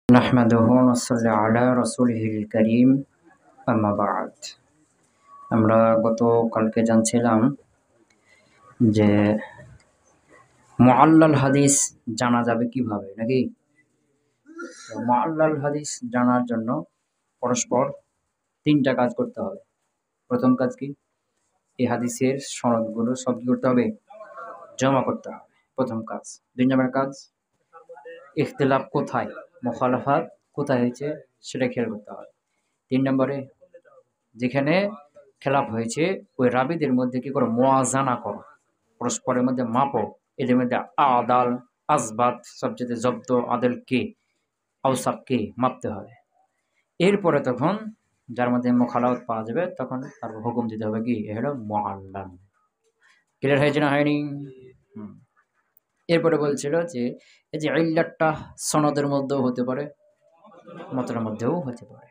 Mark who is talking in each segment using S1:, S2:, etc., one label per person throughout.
S1: নাহমাদুহু ওয়া নুসাল্লি আলা রাসূলিহিল কারীম আম্মা বা'দ। আমরা গতকালকে জানছিলাম যে মুআল্লাল হাদিস জানা যাবে কিভাবে, নাকি? মুআল্লাল হাদিস জানার জন্য পরস্পর তিনটা কাজ করতে হবে। প্রথম কাজ কি? এই হাদিসের সনদগুলো সব কি করতে হবে? জমা করতে হবে, প্রথম কাজ। দুই নম্বর কাজ, ইখতিলাফ কোথায়, মুখালাফাত কোথায় হয়েছে সেটা খেয়াল করতে হবে। তিন নম্বরে যেখানে খেলাফ হয়েছে ওই রাবিদের মধ্যে কি করো? মুয়াজানা করো, পরস্পরের মধ্যে মাপো। এদের মধ্যে আদাল আসবাত সবচেয়ে জব্দ আদেল কে, আউসাফ কে, মাপতে হবে। এরপরে তখন যার মধ্যে মুখালাফত পাওয়া যাবে তখন তার হুকুম দিতে হবে কি, এ হলো মুআল্লাল। ক্লিয়ার হয়েছে না হয়নি? এরপরে বলছিল যে এই যে ইল্লাতটা সনদের মধ্যেও হতে পারে, মতনের মধ্যেও হতে পারে,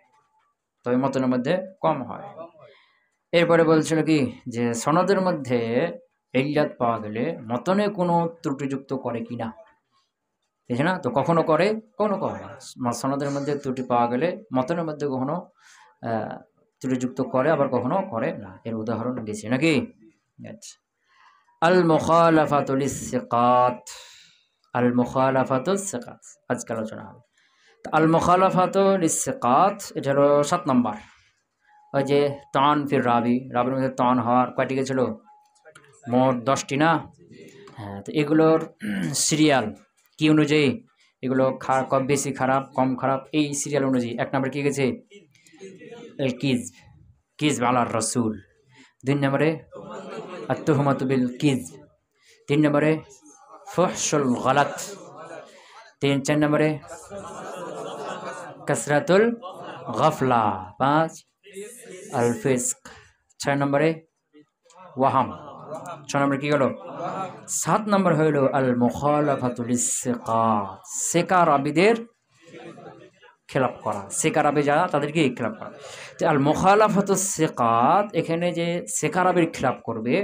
S1: তবে মতনের মধ্যে কম হয়। এরপরে বলছিল কি যে সনদের মধ্যে ইল্লাত পাওয়া গেলে মতনে কোনো ত্রুটিযুক্ত করে কিনা, ঠিক না? তো কখনো করে, কখনো করে না। সনদের মধ্যে ত্রুটি পাওয়া গেলে মতনের মধ্যে কখনো ত্রুটিযুক্ত করে, আবার কখনো করে না। এর উদাহরণ দিয়েছি নাকি? আল মুখালাফাতু লিস-সিকাত, আল মুখালাফাতু লিস-সিকাত আজকে আলোচনা হবে। আল মুখালাফাতু লিস-সিকাত এটা হলো 7 নম্বর। ওই যে তান ফির রাবি, রাবির মধ্যে তান হওয়ার কয়টি গেছিল? মোট 10টি না? হ্যাঁ। তো এগুলোর সিরিয়াল কি অনুযায়ী, এগুলো বেশি খারাপ কম খারাপ এই সিরিয়াল অনুযায়ী 1 নম্বরে কি গেছে? কিজব আলার রাসূল। 2 নম্বরে আত-তুহমাতু বিল কিজব। 3 নম্বরে ফুহশুল গলাত। 4 নম্বরে কাসরাতুল গাফলা। 5 আল ফিসক। 6 নম্বরে ওয়াহাম। 6 নম্বরে কি হলো? 7 নম্বর হইল আল মুখালাফাতু লিস-সিকাত, সিকা রাবিদের খেলাফ করা। সিকা রাবি যারা তাদের কি খেলাফ করা। তো আল মুখালাফাতু লিস-সিকাত এখানে যে সিকা রাবির খেলাফ করবে,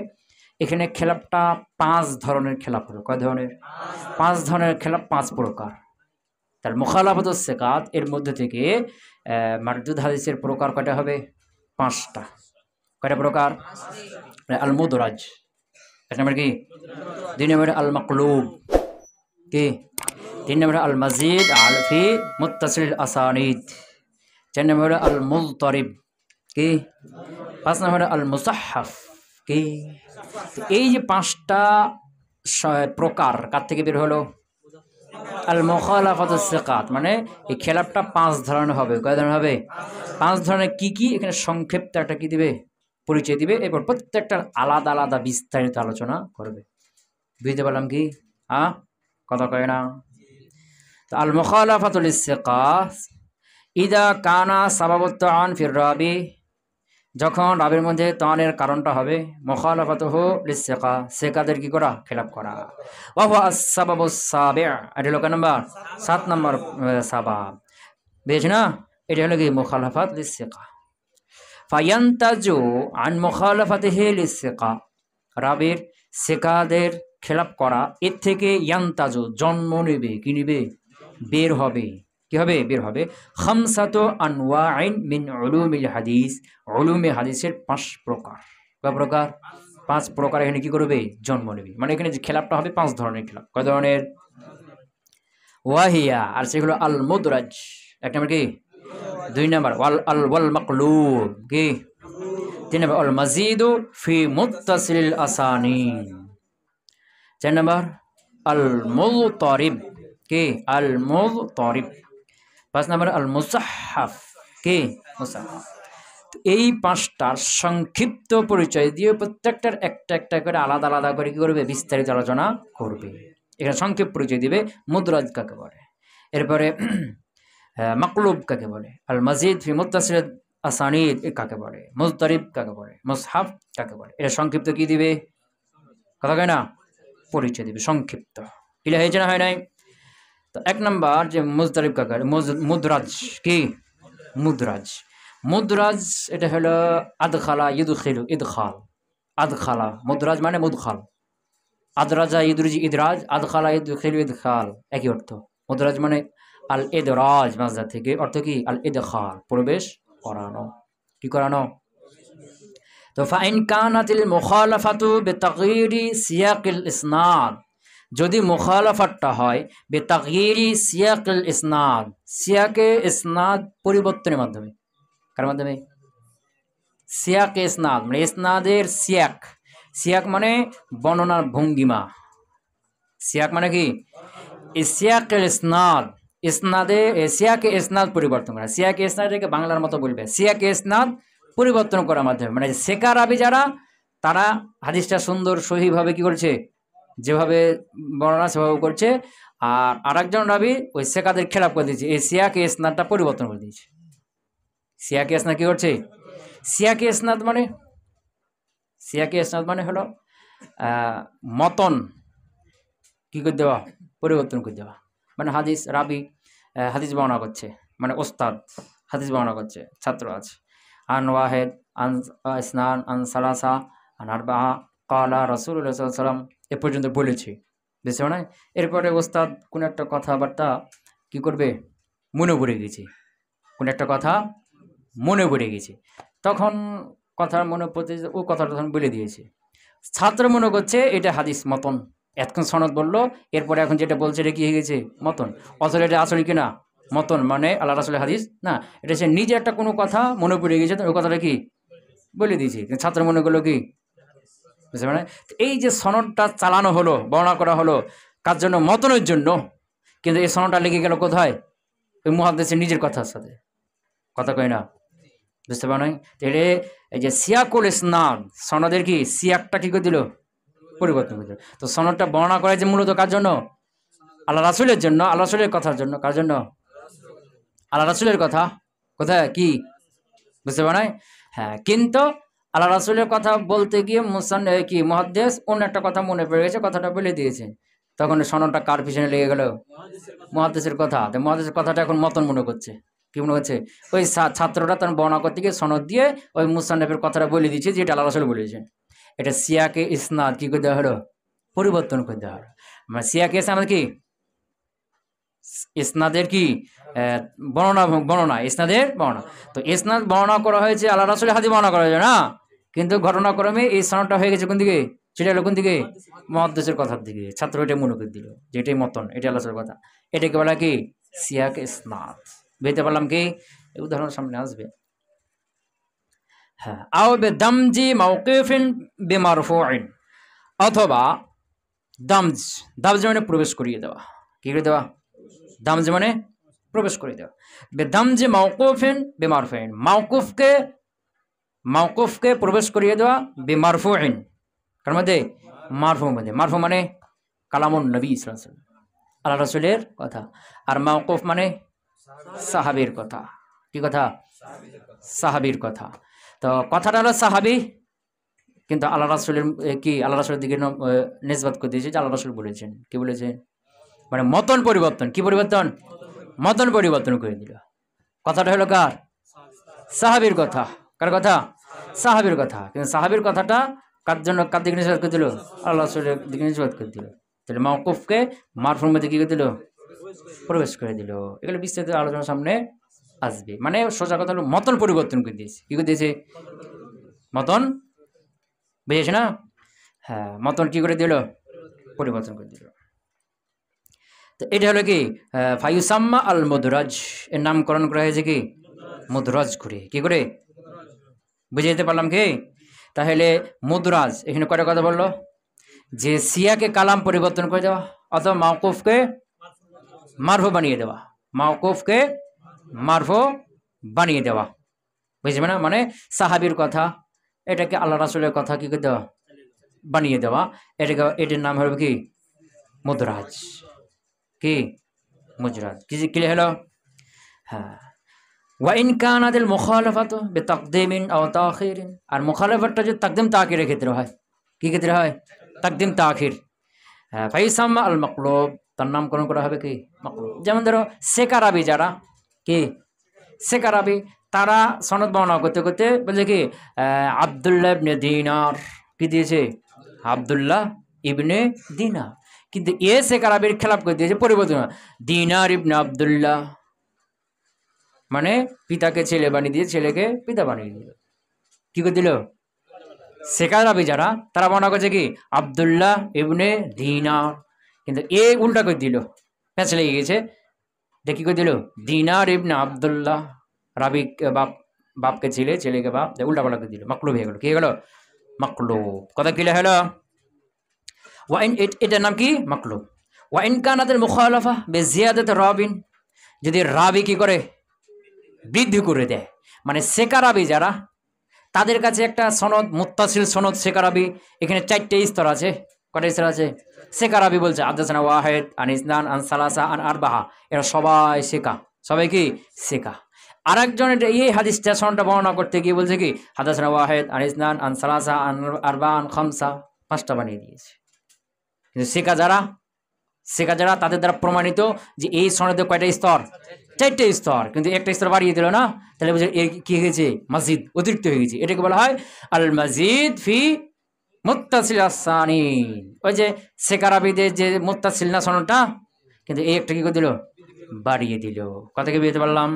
S1: এখানে খেলাফটা 5 ধরনের খেলাফ হবে। কয় ধরনের? 5 ধরনের খেলাফ, 5 প্রকার। তার মুখালাফাতু লিস-সিকাত এর মধ্যে থেকে মারদুদ হাদিসের প্রকার কয়টা হবে? 5টা। কয়টা প্রকার? আল মুদরাজ 1 নম্বর কি? 2 নম্বরে আল মাকলুব কি? 3 নম্বরে আল মাজিদ আল ফি মুত্তাসিল আসানিদ। 4 নম্বরে আল মুলতারিব কি? 5 নম্বরে আল মুসাহহাফ কি? এই যে 5টা প্রকার কার থেকে বের হলো? আল মুখালাফাতু লিস-সিকাত। মানে এই খেলাফটা 5 ধরনের হবে। কয় ধরনের হবে? 5 ধরনের। কি কি? এখানে সংক্ষিপ্ত একটা কি দিবে? পরিচয় দিবে। এরপর প্রত্যেকটার আলাদা আলাদা বিস্তারিত আলোচনা করবে। বুঝতে পারলাম কি? কথা কয় না? তো আল মুখালাফাতু লিস-সিকাত ইদা কানা সাবাবুত তাআন ফির রাবি, যখন রাবির মধ্যে তানের কারণটা হবে মুখালাফাতুহু লিস-সিকা, সিকাদের কি করা? খেলাফ করা। ওয়া হুয়া আস-সাবাবুস সাবি', এটা হলো কয় নাম্বার? 7 নম্বর সাবাব। বুঝছ না? এটা হলো কি? মুখালাফাত লিস-সিকা। ফায়ান্তাজু আন মুখালাফাতিহি লিস-সিকা, রাবির সিকাদের খেলাফ করা, এর থেকে ইয়ান্তাজু জন্ম নেবে, কি নেবে? বের হবে। কি হবে? বের হবে। খামসাতু আনওয়াইন মিন উলুমিল হাদিস, উলুমে হাদিসের 5 প্রকার। কয় প্রকার? 5 প্রকার এখানে কি করবে? জন্ম নেবে। মানে এখানে যে খেলাফটা হবে 5 ধরনের খেলাফ। কয় ধরনের? ওয়াহিয়া, আর সেগুলো আল মুদরাজ 1 নম্বর কি? 2 নম্বর ওয়াল মাকলুব কি? 3 নম্বর আল মাজিদু ফি মুত্তাসিল আসানিদ। 4 নম্বর আল মুলতারিব কি? আল মুলতারিব। 5 নম্বর আল মুসাহহাফ কি? মুসাহহাফ। এই 5টার সংক্ষিপ্ত পরিচয় দিয়ে প্রত্যেকটার একটা একটা করে আলাদা আলাদা করে কি করবে? বিস্তারিত আলোচনা করবে। এখানে সংক্ষেপ পরিচয় দিবে মুদরাজ কাকে বলে, এরপরে মাকলুব কাকে বলে, আল মাজিদ ফি মুত্তাসিল আসানিদ কাকে বলে, মুজতারিব কাকে বলে, মুসহাফ কাকে বলে। এটা সংক্ষিপ্ত কি দিবে? কথা কয় না? পরিচয় দিবে সংক্ষিপ্ত। ক্লিয়ার হয়েছে না হয় নাই? তো 1 নম্বর যে মুজতারিব কাকে, মুদরাজ কি? মুদরাজ। মুদরাজ এটা হলো আদখালা ইউদখিলু, ইদখাল। আদখালা মুদরাজ মানে মুদখাল। আদরাজা ইদরুজি ইদরাজ, আদখালা ইদখিলু ইদখাল, একই অর্থ। মুদরাজ মানে আল ইদরাজ মাজদার থেকে, অর্থ কি? আল ইদখাল, প্রবেশ করানো। কি করানো? তো ফাইন কানাতিল মুখালাফাতু বিতাগয়িরি সিয়াকিল ইসনাদ, যদি মুখালাফাতটা হয় বিতাগয়িরি সিয়াকিল ইসনাদ, সিয়াকে ইসনাদ পরিবর্তনের মাধ্যমে। কার মাধ্যমে? সিয়াকে ইসনাদ মানে ইসনাদের সিয়াক। সিয়াক মানে বর্ণনার ভঙ্গিমা। সিয়াক মানে কি? সিয়াকিল ইসনাদ, ইসনাদে সিয়াকে ইসনাদ পরিবর্তন করা। সিয়াকে ইসনাদকে বাংলার মতো বলবে সিয়াকে ইসনাদ পরিবর্তন করার মাধ্যমে, মানে সেকা রাবি যারা, তারা হাদিসটা সুন্দর সহিভাবে কি করছে, যেভাবে বর্ণনা সেভাবে করছে, আর আরেকজন রাবি ওই সেকাদের খেলাপ করে দিয়েছে, এই সিয়াকে ইসনাদটা পরিবর্তন করে দিয়েছে। সিয়াকে ইসনাদ কি করছে? সিয়াকে ইসনাদ মানে, সিয়াকে ইসনাদ মানে হলো মতন কি করে দেওয়া, পরিবর্তন করে দেওয়া। মানে হাদিস রাবি হাদিস বর্ণনা করছে, মানে ওস্তাদ হাদিস বর্ণনা করছে, ছাত্র আছে, আন ওয়াহেদ আন ইসনান আন সালাসা আন আরবাহা কালা রাসূলুল্লাহ সাল্লাল্লাহু আলাইহি ওয়াসাল্লাম এ পর্যন্ত বলেছি, বুঝছো না? এরপরে ওস্তাদ কোন একটা কথাবার্তা কি করবে, মনে পড়ে গেছে, কোন একটা কথা মনে পড়ে গেছে, তখন কথা মনে পড়তে ও কথাটা তখন বলে দিয়েছে। ছাত্র মনে করছে এটা হাদিস মতন, এতক্ষণ সনদ বললো, এরপরে এখন যেটা বলছে এটা কি হয়ে গেছে? মতন। আসলে এটা আসলে কিনা মতন, মানে আল্লাহ রাসূলের হাদিস না, এটা সে নিজে একটা কোনো কথা মনে পড়ে গেছে, তো ওই কথাটা কি বলে দিয়েছে, ছাত্র মনে করলো কি, বুঝতে পারে? এই যে সনদটা চালানো হলো, বর্ণনা করা হলো, কার জন্য? মতনের জন্য। কিন্তু এই সনদটা লেগে গেল কোথায়? ওই মুহাদ্দিসের নিজের কথার সাথে, কথা কয় না, বুঝতে পারো? তাহলে এই যে সিয়াকুল ইসনাদ, সনদের কি সিয়াকটা কি করে দিল, পরিবর্তন করে দিল। তো সনদটা বর্ণনা করা যে মূলত কার জন্য? আল্লাহ রাসূলের জন্য, আল্লাহ রাসূলের কথার জন্য। কার জন্য? আল্লাহ রাসূলের কথা। কোথায় কি, বুঝতে পারো? হ্যাঁ, কিন্তু আল্লাহ রাসূলের কথা বলতে গিয়ে কি মুহাদ্দিস অন্য একটা কথা মনে পড়ে গেছে, কথাটা বলে দিয়েছে, তখন সনদটা কার পিছনে লেগে গেল? মুহাদ্দিসের কথা। তো মুহাদ্দিসের কথাটা এখন মতন মনে করছে, কি মনে হচ্ছে? ওই ছাত্রটা তখন বর্ণনা করতে গিয়ে সনদ দিয়ে ওই মুসান্নাফের কথাটা বলে দিয়েছে যেটা আল্লাহ রাসূল বলেছেন। এটা সিয়াকে ইসনাদ কি করে দেওয়া হলো? পরিবর্তন করে দেওয়া হলো। মানে সিয়াকে ইসনাদ কি? ইসনাদের কি বর্ণনা ইসনাদের বর্ণনা। তো ইসনাদ বর্ণনা করা হয়েছে, আল্লাহ রাসূলের হাদিস বর্ণনা করা হয়েছে না, কিন্তু ঘটনাক্রমে এই সনদটা হয়ে গেছে কোন দিকে? সেটা হলো কোন দিকে? মুহাদ্দিসের কথার দিকে। ছাত্র এটা মনে করে দিল যে এটাই মতন, এটা আল্লাহ রাসূলের কথা। এটাকে বলা কি? সিয়াকে ইসনাদ। বুঝতে পারলাম কি? উদাহরণ সামনে আসবে। হ্যাঁ, আও বিদামজি মাওকিফিন বিমারফুইন, অথবা দামজ, দামজ মানে প্রবেশ করিয়ে দেওয়া। কি করে দেওয়া? দামজ মানে প্রবেশ করে দেওয়া। বেদামজি মাওকুফিন বিমারফুইন, মাওকুফকে প্রবেশ করিয়ে দেওয়া, বিমারফুইন কার মধ্যে? মারফু মধ্যে। মারফু মানে কালামুন নবী সাল্লাল্লাহু আলাইহি ওয়াসাল্লাম, আল্লাহ রাসূলের কথা। আর মাওকুফ মানে সাহাবীর কথা। কি কথা? সাহাবীর কথা। তো কথাটা হলো সাহাবী, কিন্তু আল্লাহ রাসূলের কি আল্লাহ রাসূলের দিকে নিসবত করে দিয়েছে যে আল্লাহ রাসূল বলেছেন। কি বলেছেন? মানে মতন পরিবর্তন। কি পরিবর্তন? মতন পরিবর্তন করে দিল। কথাটা হলো কার? সাহাবীর কথা। কার কথা? সাহাবীর কথা। কিন্তু সাহাবীর কথাটা কার জন্য, কার দিকে নিসবত করে দিল? আল্লাহ রাসূলের দিকে নিসবত করে দিল। তাহলে মাওকুফকে মারফুর মধ্যে কি করে দিল? প্রবেশ করে দিল। এগুলো বিস্তারিত আলোচনার সামনে আসবে। মানে সোজা কথা হলো মতন পরিবর্তন করে দিয়েছে। কি করে দিয়েছে? মতন, বুঝেছ না? হ্যাঁ, মতন কি করে দিল? পরিবর্তন করে দিল। তো এটা হলো কি ফায়ুসাম্মা আল মুদরাজ, এর নামকরণ করা হয়েছে কি? মুদরাজ করে। কি করে? বুঝে যেতে পারলাম কি? তাহলে মুদরাজ এখানে কয়টা কথা বললো? যে সিয়াকে কালাম পরিবর্তন করে দেওয়া, অথবা মাওকুফকে মারফু বানিয়ে দেওয়া। মাওকুফকে মারফু বানিয়ে দেওয়া, বুঝবে না? মানে সাহাবীর কথা এটাকে আল্লাহ রাসূলের কথা কি করে দেওয়া? বানিয়ে দেওয়া। এটাকে, এটার নাম হবে কি? মুদরাজ। কি? মুদরাজ। কি ক্লিয়ার হলো? হ্যাঁ। ওয়া ইন কানাতিল মুখালাফাতু বিতাকদীমিন আও তাখিরিন, আর মুখালাফাতটা যদি তাকদীম তাখিরের ক্ষেত্রে হয়, কি ক্ষেত্রে হয়? তাকদীম তাখির। হ্যাঁ, ফাইসাম্মা আল মাকলুব, তার নামকরণ করা হবে কি? মাকলুব। যেমন ধরো সেকারাবি যারা, কি সেকারাবি, তারা সনদ বর্ণনা করতে করতে বলছে কি আব্দুল্লাহ ইবনে দিনার, কি দিয়েছে? আব্দুল্লাহ ইবনে দিনার। কিন্তু এ সেকা রাবির খেলাপ করে দিয়েছে, পরিবর্তন। দিনার ইবনে আব্দুল্লাহ মানে পিতাকে ছেলে বানিয়ে দিয়ে ছেলেকে পিতা বানিয়ে দিল। কি করে দিল? সেকা রাবি যারা তারা মনে করছে কি আব্দুল্লাহ ইবনে দিনার, কিন্তু এ উল্টা করে দিল, প্যাঁচ লেগে গেছে। দেখি করে দিল দিনার ইবনে আব্দুল্লাহ, রাবি বাপকে ছেলে, ছেলেকে বাপ, উল্টা পাল্টা করে দিল, মাকলুব হয়ে গেল। কি হয়ে গেল? মাকলুব। কথা কি হলো? ওয়াইন, এটার নাম কি? মাকলুব। ওয়াইন কানাতের মুখালাফা বেজিয়াদাত রাবিন, যদি রাবি কি করে? বৃদ্ধি করে দেয়। মানে সেকা রাবি যারা, তাদের কাছে একটা সনদ মুত্তাসিল সনদ সেকা রাবি, এখানে 4টে স্তর আছে। কটা স্তর আছে? সেকা রাবি বলছে হাদাসানা ওয়াহিদ আন ইসনান আন সালাসা আন আরবাহা, এরা সবাই সেকা, সবাই কি সেকা। আরেকজন এই হাদিসটা সনদটা বর্ণনা করতে গিয়ে বলছে কি হাদাসানা ওয়াহিদ আন ইসনান আন সালাসা আন আরবা আন খামসা, 5টা বানিয়ে দিয়েছে। কিন্তু সেকা যারা তাদের দ্বারা প্রমাণিত যে এই সনদে কয়টা স্তর? 4টে স্তর, কিন্তু একটা স্তর বাড়িয়ে দিল না, তাহলে বুঝে কি হয়েছে? মসজিদ অতিরিক্ত হয়ে গেছে। এটাকে বলা হয় আল মসজিদ ফি মুত্তাসিল আসানিন। ওই যে সেকারাবিদের যে মুত্তাসিল না সনদটা, কিন্তু এই একটা কি করে দিল? বাড়িয়ে দিল। কথা কি বুঝতে পারলাম?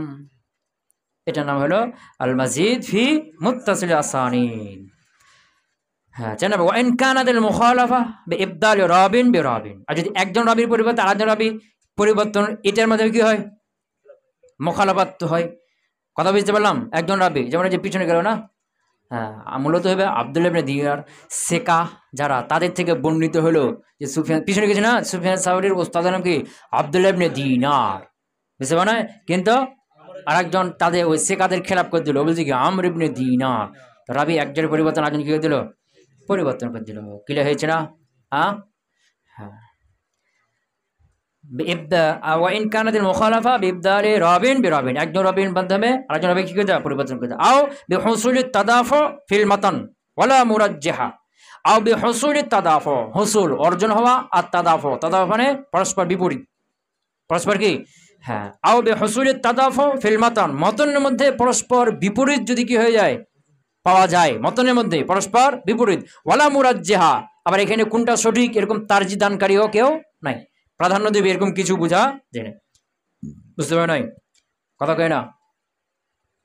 S1: এটার নাম হলো আল মসজিদ ফি মুত্তাসিল আসানিন। হ্যাঁ, জানাবো ওয়াইন কানাতিল মুখালাফা বিইবদাল রাবিন বিরাবিন, আর যদি একজন রাবির পরিবর্তে আরেকজন রাবি পরিবর্তন, এটার মধ্যে কি হয়? মুখালাফাত হয়। কথা বুঝতে পারলাম? একজন রাবি যেমন যে পিছনে গেল না, হ্যাঁ, মূলত হবে আব্দুল্লাহ ইবনে দিনার। সেকা যারা তাদের থেকে বর্ণিত হলো যে সুফিয়ান, পিছনে গেছে না, সুফিয়ান সাউরির ওস্তাদের নাম কি? আব্দুল্লাহ ইবনে দিনার, বুঝতে পারে? কিন্তু আরেকজন তাদের ওই সেকাদের খেলাপ করে দিল, বলছে কি আমর ইবনে দিনার। রাবি একজনের পরিবর্তন আরেকজন কি করে দিল? পরিবর্তন করে দিল। ক্লিয়ার হয়েছে না? হ্যাঁ। ওয়াইন কানাতিল মুখালাফা বিইবদালি রাবিন বিরাবিন, একজন রাবির মাধ্যমে আরেকজন রাবি কি করে দেয়? পরিবর্তন করে দেয়। আও বিহুসুলিত তাদাফু ফিল মাতান ওয়ালা মুরাজ্জিহা, আও বিহুসুলিত তাদাফু, হুসুল অর্জন হওয়া, আর তাদাফু, তাদাফু মানে পরস্পর বিপরীত, পরস্পর কি? হ্যাঁ। আও বিহুসুলিত তাদাফু ফিল মাতান, মতনের মধ্যে পরস্পর বিপরীত যদি কি হয়ে যায়? পাওয়া যায়, মতনের মধ্যে পরস্পর বিপরীত। ওয়ালা মুরাজ্জিহা, আবার এখানে কোনটা সঠিক এরকম তারজি দানকারীও কেউ নাই, প্রাধান্য দেবে এরকম কিছু বোঝা যায় না। বুঝতে পারে নাই? কথা কয় না?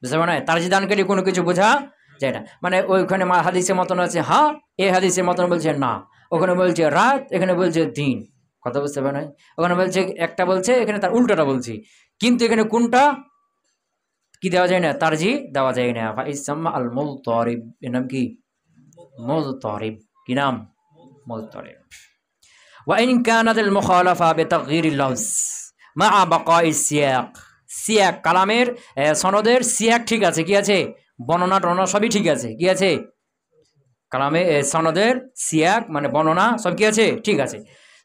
S1: বুঝতে পারে নাই? তারজি দানকারী কোনো কিছু বোঝা যায় না। মানে ওইখানে হাদিসের মতন আছে হ্যাঁ, এই হাদিসের মতন বলছে না, ওখানে বলছে রাত, এখানে বলছে দিন। কথা বুঝতে পারে নাই? ওখানে বলছে একটা বলছে, এখানে তার উল্টাটা বলছি, কিন্তু এখানে কোনটা কি দেওয়া যায় না? তারজি দেওয়া যায় না। ফাইসাম্মা আল মুলতারিব, এর নাম কি? মুলতারিব। কি নাম? মুলতারিব। ওয়াইন কানাতিল মুখালাফা বিতাগয়িরিল লাফজ মা বাকাই সিয়াক, সিয়াক কালামের সনদের সিয়াক ঠিক আছে, কি আছে? বর্ণনা টর্ণনা সবই ঠিক আছে, কি আছে? কালামে সনদের সিয়াক মানে বর্ণনা সব কি আছে? ঠিক আছে,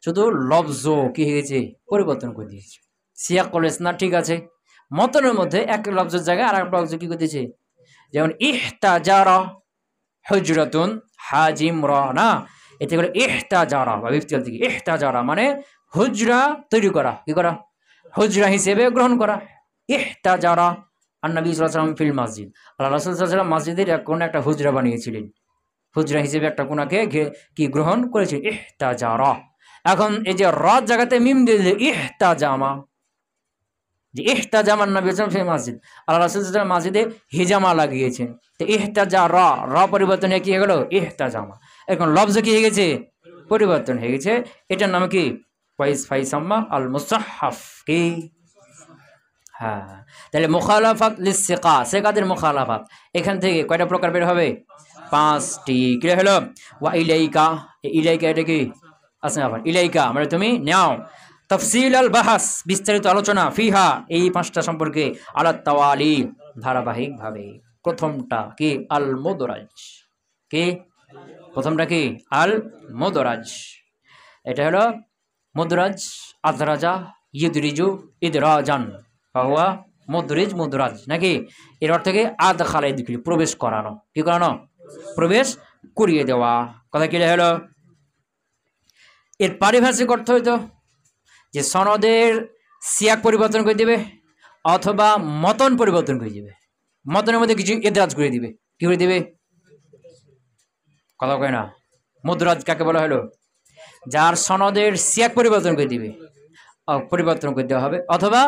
S1: শুধু লফজ কি হয়েছে? পরিবর্তন করে দিয়েছে। সিয়াক কলেজ না ঠিক আছে, মতনের মধ্যে এক লফজের জায়গায় আর এক লফজ কি করে দিয়েছে? যেমন ইহতাজারা হুজরাতুন হাজিমরানা, এতে করে ইহতাজারা বা বিফতিল থেকে ইহতাজারা মানে হুজরা তৈরি করা, কি করা? হুজরা হিসেবে গ্রহণ করা। ইহতাজারা আর নবী সাল্লাল্লাহু আলাইহি ওয়াসাল্লাম ফিল মসজিদ, আল্লাহ রাসূল সাল্লাল্লাহু আলাইহি ওয়াসাল্লাম মসজিদের কোন একটা হুজরা বানিয়েছিলেন, হুজরা হিসেবে একটা কোনাকে কি গ্রহণ করেছিলেন, ইহতাজারা। এখন এই যে রাত জায়গাতে মিম দিয়ে দিলে ইহতাজামা, যে ইহতাজামান নবী সাল্লাল্লাহু আলাইহি ওয়াসাল্লাম ফিল মসজিদ, আল্লাহ রাসূল সাল্লাল্লাহু আলাইহি ওয়াসাল্লাম মসজিদে হিজামা লাগিয়েছেন, তো ইহতাজারা রা পরিবর্তন হয়ে কি হয়ে গেল? ইহতাজামা। এখন লফজ কি হয়ে গেছে? পরিবর্তন হয়ে গেছে। এটার নাম কি? ফাইসাম্মা আল মুসাহহাফ। কি? হ্যাঁ, তাহলে মুখালাফাত লিসসিকা, সেকাদের মুখালাফাত এখান থেকে কয়টা প্রকার বের হবে? 5টি। কি হলো? ওয়া ইলাইকা, ইলাইকা এটা কি? আচ্ছা, আবার ইলাইকা মানে তুমি নাও। তাফসিল আল বাহাস, বিস্তারিত আলোচনা, ফিহা এই 5টা সম্পর্কে, আলা তাওয়ালি ধারাবাহিকভাবে। প্রথমটা কি? আল মুদরাজ। কি? প্রথমটা কি? আল মুদরাজ। এটা হলো মুদরাজ, আদরাজা ইদরিজু ইদরাজান, ফাহুয়া মুদরিজ মুদরাজ, নাকি? এর অর্থ কি? আদখালা ইদখিল, প্রবেশ করানো। কি করানো? প্রবেশ করিয়ে দেওয়া। কথা কি হলো? এর পারিভাষিক অর্থ হইতো যে সনদের সিয়াক পরিবর্তন করে দিবে অথবা মতন পরিবর্তন করে দিবে, মতনের মধ্যে কিছু ইদরাজ করে দিবে। কি করে দিবে? কথা কয় না? মুদরাজ কাকে বলা হলো? যার সনদের সিয়াক পরিবর্তন করে দিবে, পরিবর্তন করে দেওয়া হবে, অথবা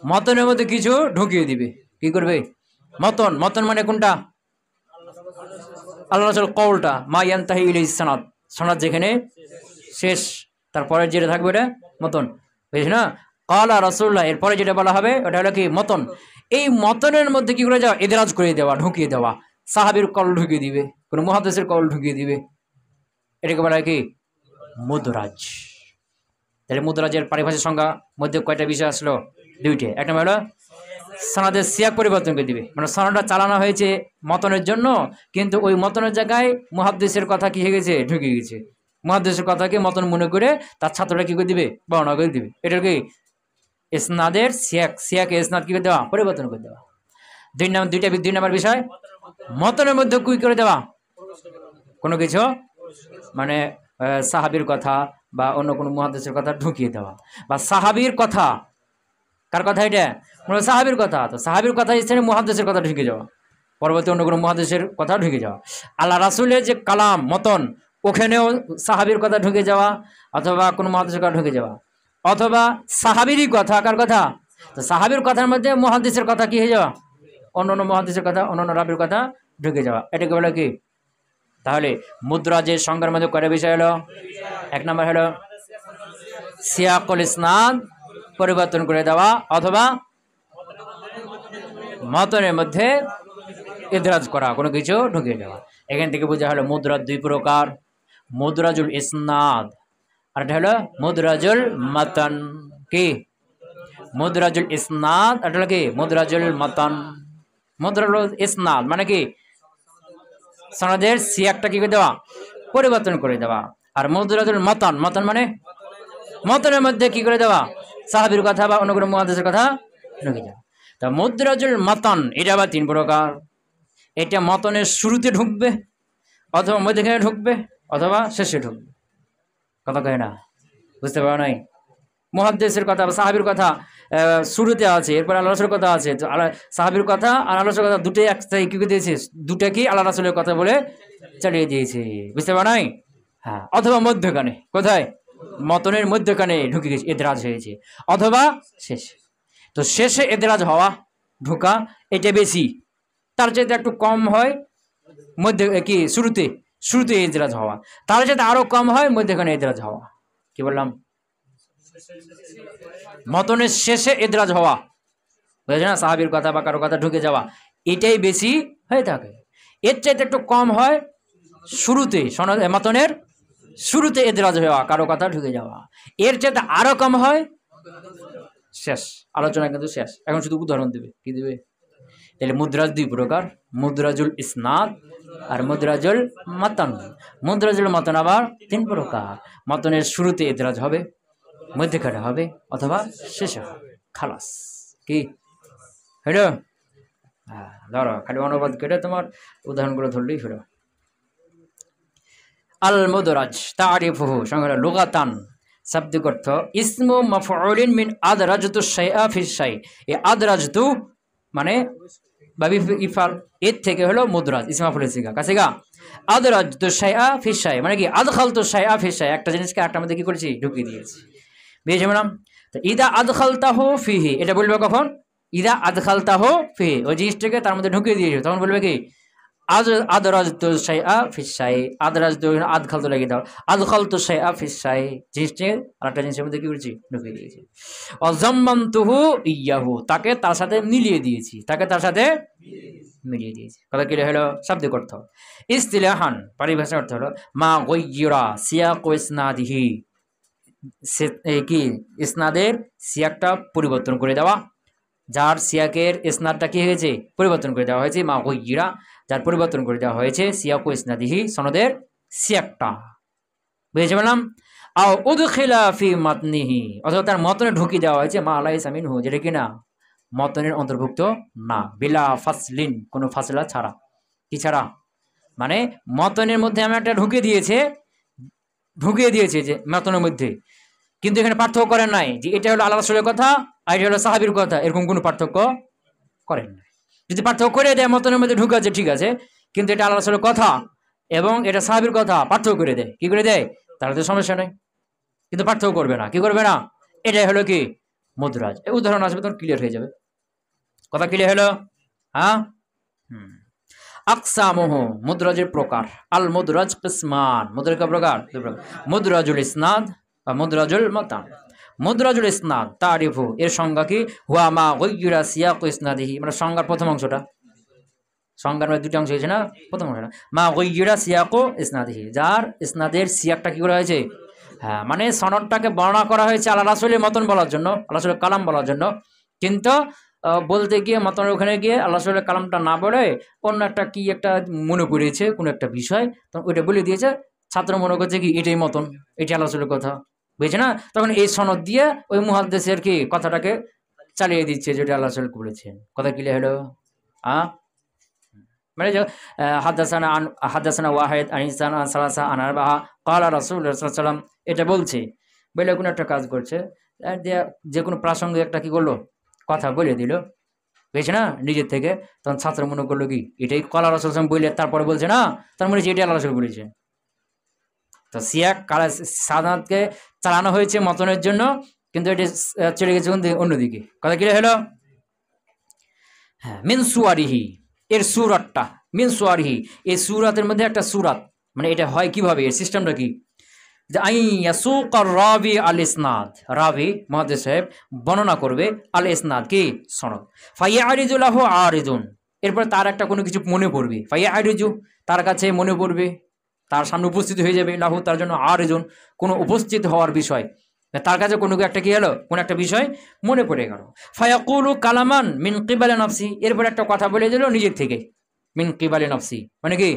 S1: মতনের মধ্যে কিছু ঢুকিয়ে দিবে। কি করবে? মতন, মতন মানে কোনটা? আল্লাহ রাসূল কওলটা, মা ইয়ানতাহি ইলাইহিস সানাদ, সনদ যেখানে শেষ, তারপরে যেটা থাকবে এটা মতন, বুঝছ না? ক্বালা রাসূলুল্লাহ, এরপরে যেটা বলা হবে ওটা হলো কি? মতন। এই মতনের মধ্যে কি করে যাওয়া? ইদরাজ করে দেওয়া, ঢুকিয়ে দেওয়া। সাহাবীর কল ঢুকিয়ে দিবে, কোন মুহাদ্দিসের কল ঢুকিয়ে দিবে, এটাকে বলা হয় কি? মুদরাজ। তাহলে মুদরাজের পারিভাষিক সংজ্ঞা মধ্যে কয়টা বিষয় আসলো? দুইটা। এক নম্বর হলো সনদের সিয়াক পরিবর্তন করে দিবে, মানে সনদটা চালানো হয়েছে মতনের জন্য, কিন্তু ওই মতনের জায়গায় মুহাদ্দিসের কথা কি হয়ে গেছে? ঢুকে গেছে। মুহাদ্দিসের কথাকে মতন মনে করে তার ছাত্ররা কি করে দিবে? বর্ণনা করে দিবে। এটা কি? ইসনাদের সিয়াক, সিয়াকে ইসনাদ কি করে দেওয়া? পরিবর্তন করে দেওয়া। দুই নম্বর বিষয়, মতনের মধ্যে কি করে দেওয়া? কোনো কিছু মানে সাহাবীর কথা বা অন্য কোনো মুহাদ্দিসের কথা ঢুকিয়ে দেওয়া, বা সাহাবীর কথা, কার কথা এটা? সাহাবীর কথা, তো সাহাবীর কথা স্থানে মুহাদ্দিসের কথা ঢুকে যাওয়া, পরবর্তী অন্য কোনো মুহাদ্দিসের কথা ঢুকে যাওয়া। আল্লাহ রাসূলের যে কালাম মতন, ওখানেও সাহাবীর কথা ঢুকে যাওয়া, অথবা কোনো মুহাদ্দিসের কথা ঢুকে যাওয়া, অথবা সাহাবীরই কথা, কার কথা? তো সাহাবীর কথার মধ্যে মুহাদ্দিসের কথা কি হয়ে যাওয়া? অন্য মুহাদ্দিসের কথা, অন্য রাবীর কথা ঢুকে যাওয়া। এটাকে বলে কি? তাহলে মুদরাজের সংজ্ঞার মধ্যে কয়টা বিষয় হলো? এক নম্বর হলো সিয়াকুল ইসনাদ পরিবর্তন করে দেওয়া, অথবা মতনের মধ্যে ইদরাজ করা, কোনো কিছু ঢুকিয়ে দেওয়া। এখান থেকে বোঝা হলো মুদরাজ দুই প্রকার, মুদরাজুল ইসনাদ আর এটা হলো মুদরাজুল মাতন। কি? মুদরাজুল ইসনাদ আর এটা হলো কি? মুদরাজুল মাতন। মুদরাজুল ইসনাদ মানে কি? সনদের সিয়াকটা কি করে দেওয়া? পরিবর্তন করে দেওয়া। আর মুদরাজুল মাতন, মাতন মানে মতনের মধ্যে কি করে দেওয়া? সাহাবীর কথা বা অন্য কোনো মুহাদ্দিসের কথা ঢুকে যাওয়া। তা মুদরাজুল মাতন এটা আবার তিন প্রকার। এটা মতনের শুরুতে ঢুকবে, অথবা মধ্যখানে ঢুকবে, অথবা শেষে ঢুকবে। কথা কয় না? বুঝতে পারো নাই? মুহাদ্দিসের কথা বা সাহাবীর কথা শুরুতে আছে, এরপর আল্লাহ রাসূলের কথা আছে। তো সাহাবীর কথা আর আল্লাহ রাসূলের কথা দুটোই একসাথে কি করে দিয়েছে? দুটাকেই আল্লাহ রাসূলের কথা বলে চালিয়ে দিয়েছে। বুঝতে পারো নাই? হ্যাঁ। অথবা মধ্যখানে, কোথায়? মতনের মধ্যখানে ঢুকে গেছে, ইদরাজ হয়েছে, অথবা শেষে। তো শেষে ইদরাজ হওয়া, ঢোকা, এটা বেশি। তার চাইতে একটু কম হয় মধ্যে কি শুরুতে ইদরাজ হওয়া, তার চাইতে আরো কম হয় মধ্যখানে ইদরাজ হওয়া। কি বললাম? মতনের শেষে ইদরাজ হওয়া, বুঝেছ না? সাহাবীর কথা বা কারো কথা ঢুকে যাওয়া, এটাই বেশি হয়ে থাকে। এর চাইতে একটু কম হয় শুরুতে, মতনের শুরুতে ইদরাজ হওয়া, কারো কথা ঢুকে যাওয়া। এর চাইতে আরো কম হয় শেষ। আলোচনা কিন্তু শেষ, এখন শুধু উদাহরণ দেবে। কি দেবে? তাহলে মুদরাজ দুই প্রকার, মুদরাজুল ইসনাদ আর মুদরাজুল মাতন। মুদরাজুল মাতন আবার তিন প্রকার। মতনের শুরুতে ইদরাজ হবে, মধ্যখানে হবে, অথবা শেষে হবে। খালাস। কি হলো? হ্যাঁ, ধরো খালি অনুবাদ করে তোমার উদাহরণগুলো ধরলেই হলো। আল মুদরাজ তারিফুহু সংজ্ঞা লুগাতান, শাব্দিক অর্থ ইসমু মাফউলিন মিন আদরাজতু শাইআ ফি শাই। এই আদরাজতু মানে বাবি ইফাল, এর থেকে হলো মুদরাজ, ইসমা ফুলের সিগা কাছেগা। আদরাজতু শাইআ ফি শাই মানে কি? আদখালতু শাইআ ফি শাই, একটা জিনিসকে একটা মধ্যে কি করেছি? ঢুকিয়ে দিয়েছি। বুঝেছো ম্যাডাম? তো ইদা আদখালতাহু ফিহি, এটা বলবে কখন? ইদা আদখালতাহু ফিহি, ওই জিনিসটাকে তার মধ্যে ঢুকিয়ে দিয়েছো, তখন বলবে কি? আদরাজতু শাইআ ফি শাই। আদরাজতু আদখালতু লাগিয়ে দাও, আদখালতু শাইআ ফি শাই, জিনিসটা আরেকটা জিনিসের মধ্যে কি করেছি? ঢুকিয়ে দিয়েছি। অজাম্মানতুহু ইয়াহু, তাকে তার সাথে মিলিয়ে দিয়েছি, তাকে তার সাথে মিলিয়ে দিয়েছি। কথা কি হলো? শাব্দিক অর্থ। ইসতিলাহান পারিভাষিক অর্থ হলো মা গায়্যারা সিয়াকু ইসনাদিহি, কি? ইসনাদের সিয়াকটা পরিবর্তন করে দেওয়া, যার সিয়াকের ইসনাদটা কি হয়েছে? পরিবর্তন করে দেওয়া হয়েছে। মা গায়্যারা, যার পরিবর্তন করে দেওয়া হয়েছে, সিয়াকু ইসনাদিহি, সনদের সিয়াকটা। বুঝেছি বললাম? আও উদখিলা ফি মাতনিহি, অথবা তার মতনে ঢুকিয়ে দেওয়া হয়েছে মা লাইসা মিনহু, যেটা কিনা মতনের অন্তর্ভুক্ত না, বিলা ফাসলিন, কোনো ফাসলা ছাড়া। কি ছাড়া? মানে মতনের মধ্যে আমি একটা ঢুকিয়ে দিয়েছে যে মতনের মধ্যে, কিন্তু এখানে পার্থক্য করেন নাই যে এটা হলো আল্লাহ রাসূলের কথা আর এটা হলো সাহাবীর কথা, এরকম কোনো পার্থক্য করেন নাই। যদি পার্থক্য করে দেয় মতনের মধ্যে ঢুকাচ্ছে, ঠিক আছে, কিন্তু এটা আল্লাহ রাসূলের কথা এবং এটা সাহাবীর কথা পার্থক্য করে দেয়, কি করে দেয়? তাহলে তো সমস্যা নেই। কিন্তু পার্থক্য করবে না। কি করবে না? এটাই হলো কি মুদ্রাজ। এই উদাহরণ আসবে তখন ক্লিয়ার হয়ে যাবে। কথা ক্লিয়ার হলো? হ্যাঁ। আকসামুহ, মুদ্রাজের প্রকার। আল মুদ্রাজ কিসমান, মুদ্রাজ কয় প্রকার? দুই প্রকার। মুদ্রাজুল ইসনাদ বা মুদ্রাজুল মাতান। মুদ্রাজুল ইসনাদ তারিফু, এর সংজ্ঞা কি? হুয়া মা গায়্যিরা সিয়াকু ইসনাদিহি, মানে সংজ্ঞার প্রথম অংশটা, সংজ্ঞার মধ্যে দুটি অংশ হয়েছে না, প্রথম অংশটা মা গায়্যিরা সিয়াকু ইসনাদিহি, যার ইসনাদের সিয়াকটা কি করা হয়েছে? হ্যাঁ, মানে সনদটাকে বর্ণনা করা হয়েছে আল্লাহ রাসূলের মতন বলার জন্য, আল্লাহ রাসূলের কালাম বলার জন্য, কিন্তু বলতে গিয়ে মতনের ওখানে গিয়ে আল্লাহ রাসূলের কালামটা না বলে অন্য একটা কি একটা মনে করেছে কোনো একটা বিষয়, তখন ওইটা বলে দিয়েছে। ছাত্র মনে করছে কি এটাই মতন, এটি আল্লাহ রাসূলের কথা, বুঝছে না? তখন এই সনদ দিয়ে ওই মুহাদ্দিসের কি কথাটাকে চালিয়ে দিচ্ছে যেটা আল্লাহ রাসূল বলেছেন। কথা ক্লিয়ার হলো? মানে হাদাসানা ওয়াহিদ আন ইহসান আন সালাসা আন আরবাআ ক্বালা রাসূলুল্লাহ সাল্লাল্লাহু আলাইহি ওয়াসাল্লাম, এটা বলছে বলে কোনো একটা কাজ করছে, যে কোনো প্রাসঙ্গিক একটা কি করলো কথা বলে দিল, বুঝছে না, নিজের থেকে। তখন ছাত্র মনে করলো কি এটাই ক্বালা রাসূলুল্লাহ সাল্লাল্লাহু আলাইহি ওয়াসাল্লাম বলে, তারপরে বলছে না, তার মনে হচ্ছে এটাই আল্লাহ রাসূল বলেছে। তো সিয়াক কালা সাদাতকে চালানো হয়েছে মতনের জন্য, কিন্তু এটি চলে গেছে অন্যদিকে। কথা ক্লিয়ার হলো? হ্যাঁ। মিন সুয়ারিহি, এর সুরাতটা, মিন সুয়ারিহি, এই সুরাতের মধ্যে একটা সুরাত, মানে এটা হয় কিভাবে, এর সিস্টেমটা কি? যে আই ইয়াসুকার রাবি আল ইসনাদ, রাবি মুহাদ্দিস সাহেব বর্ণনা করবে আল ইসনাদ কি সনদ। ফায়ারিজু লাহু আরিজুন, এরপর তার একটা কোনো কিছু মনে পড়বে। ফায়ারিজু, তার কাছে মনে পড়বে, তার সামনে উপস্থিত হয়ে যাবে। লাহু, তার জন্য। আরিজুন, কোনো উপস্থিত হওয়ার বিষয়, তার কাছে কোনো একটা কি হলো, কোন একটা বিষয় মনে পড়ে গেল। ফায়াকুলু কালামান মিন কিবালি নাফসি, এরপর একটা কথা বলে দিল নিজের থেকে। মিন কিবালি নাফসি মানে কি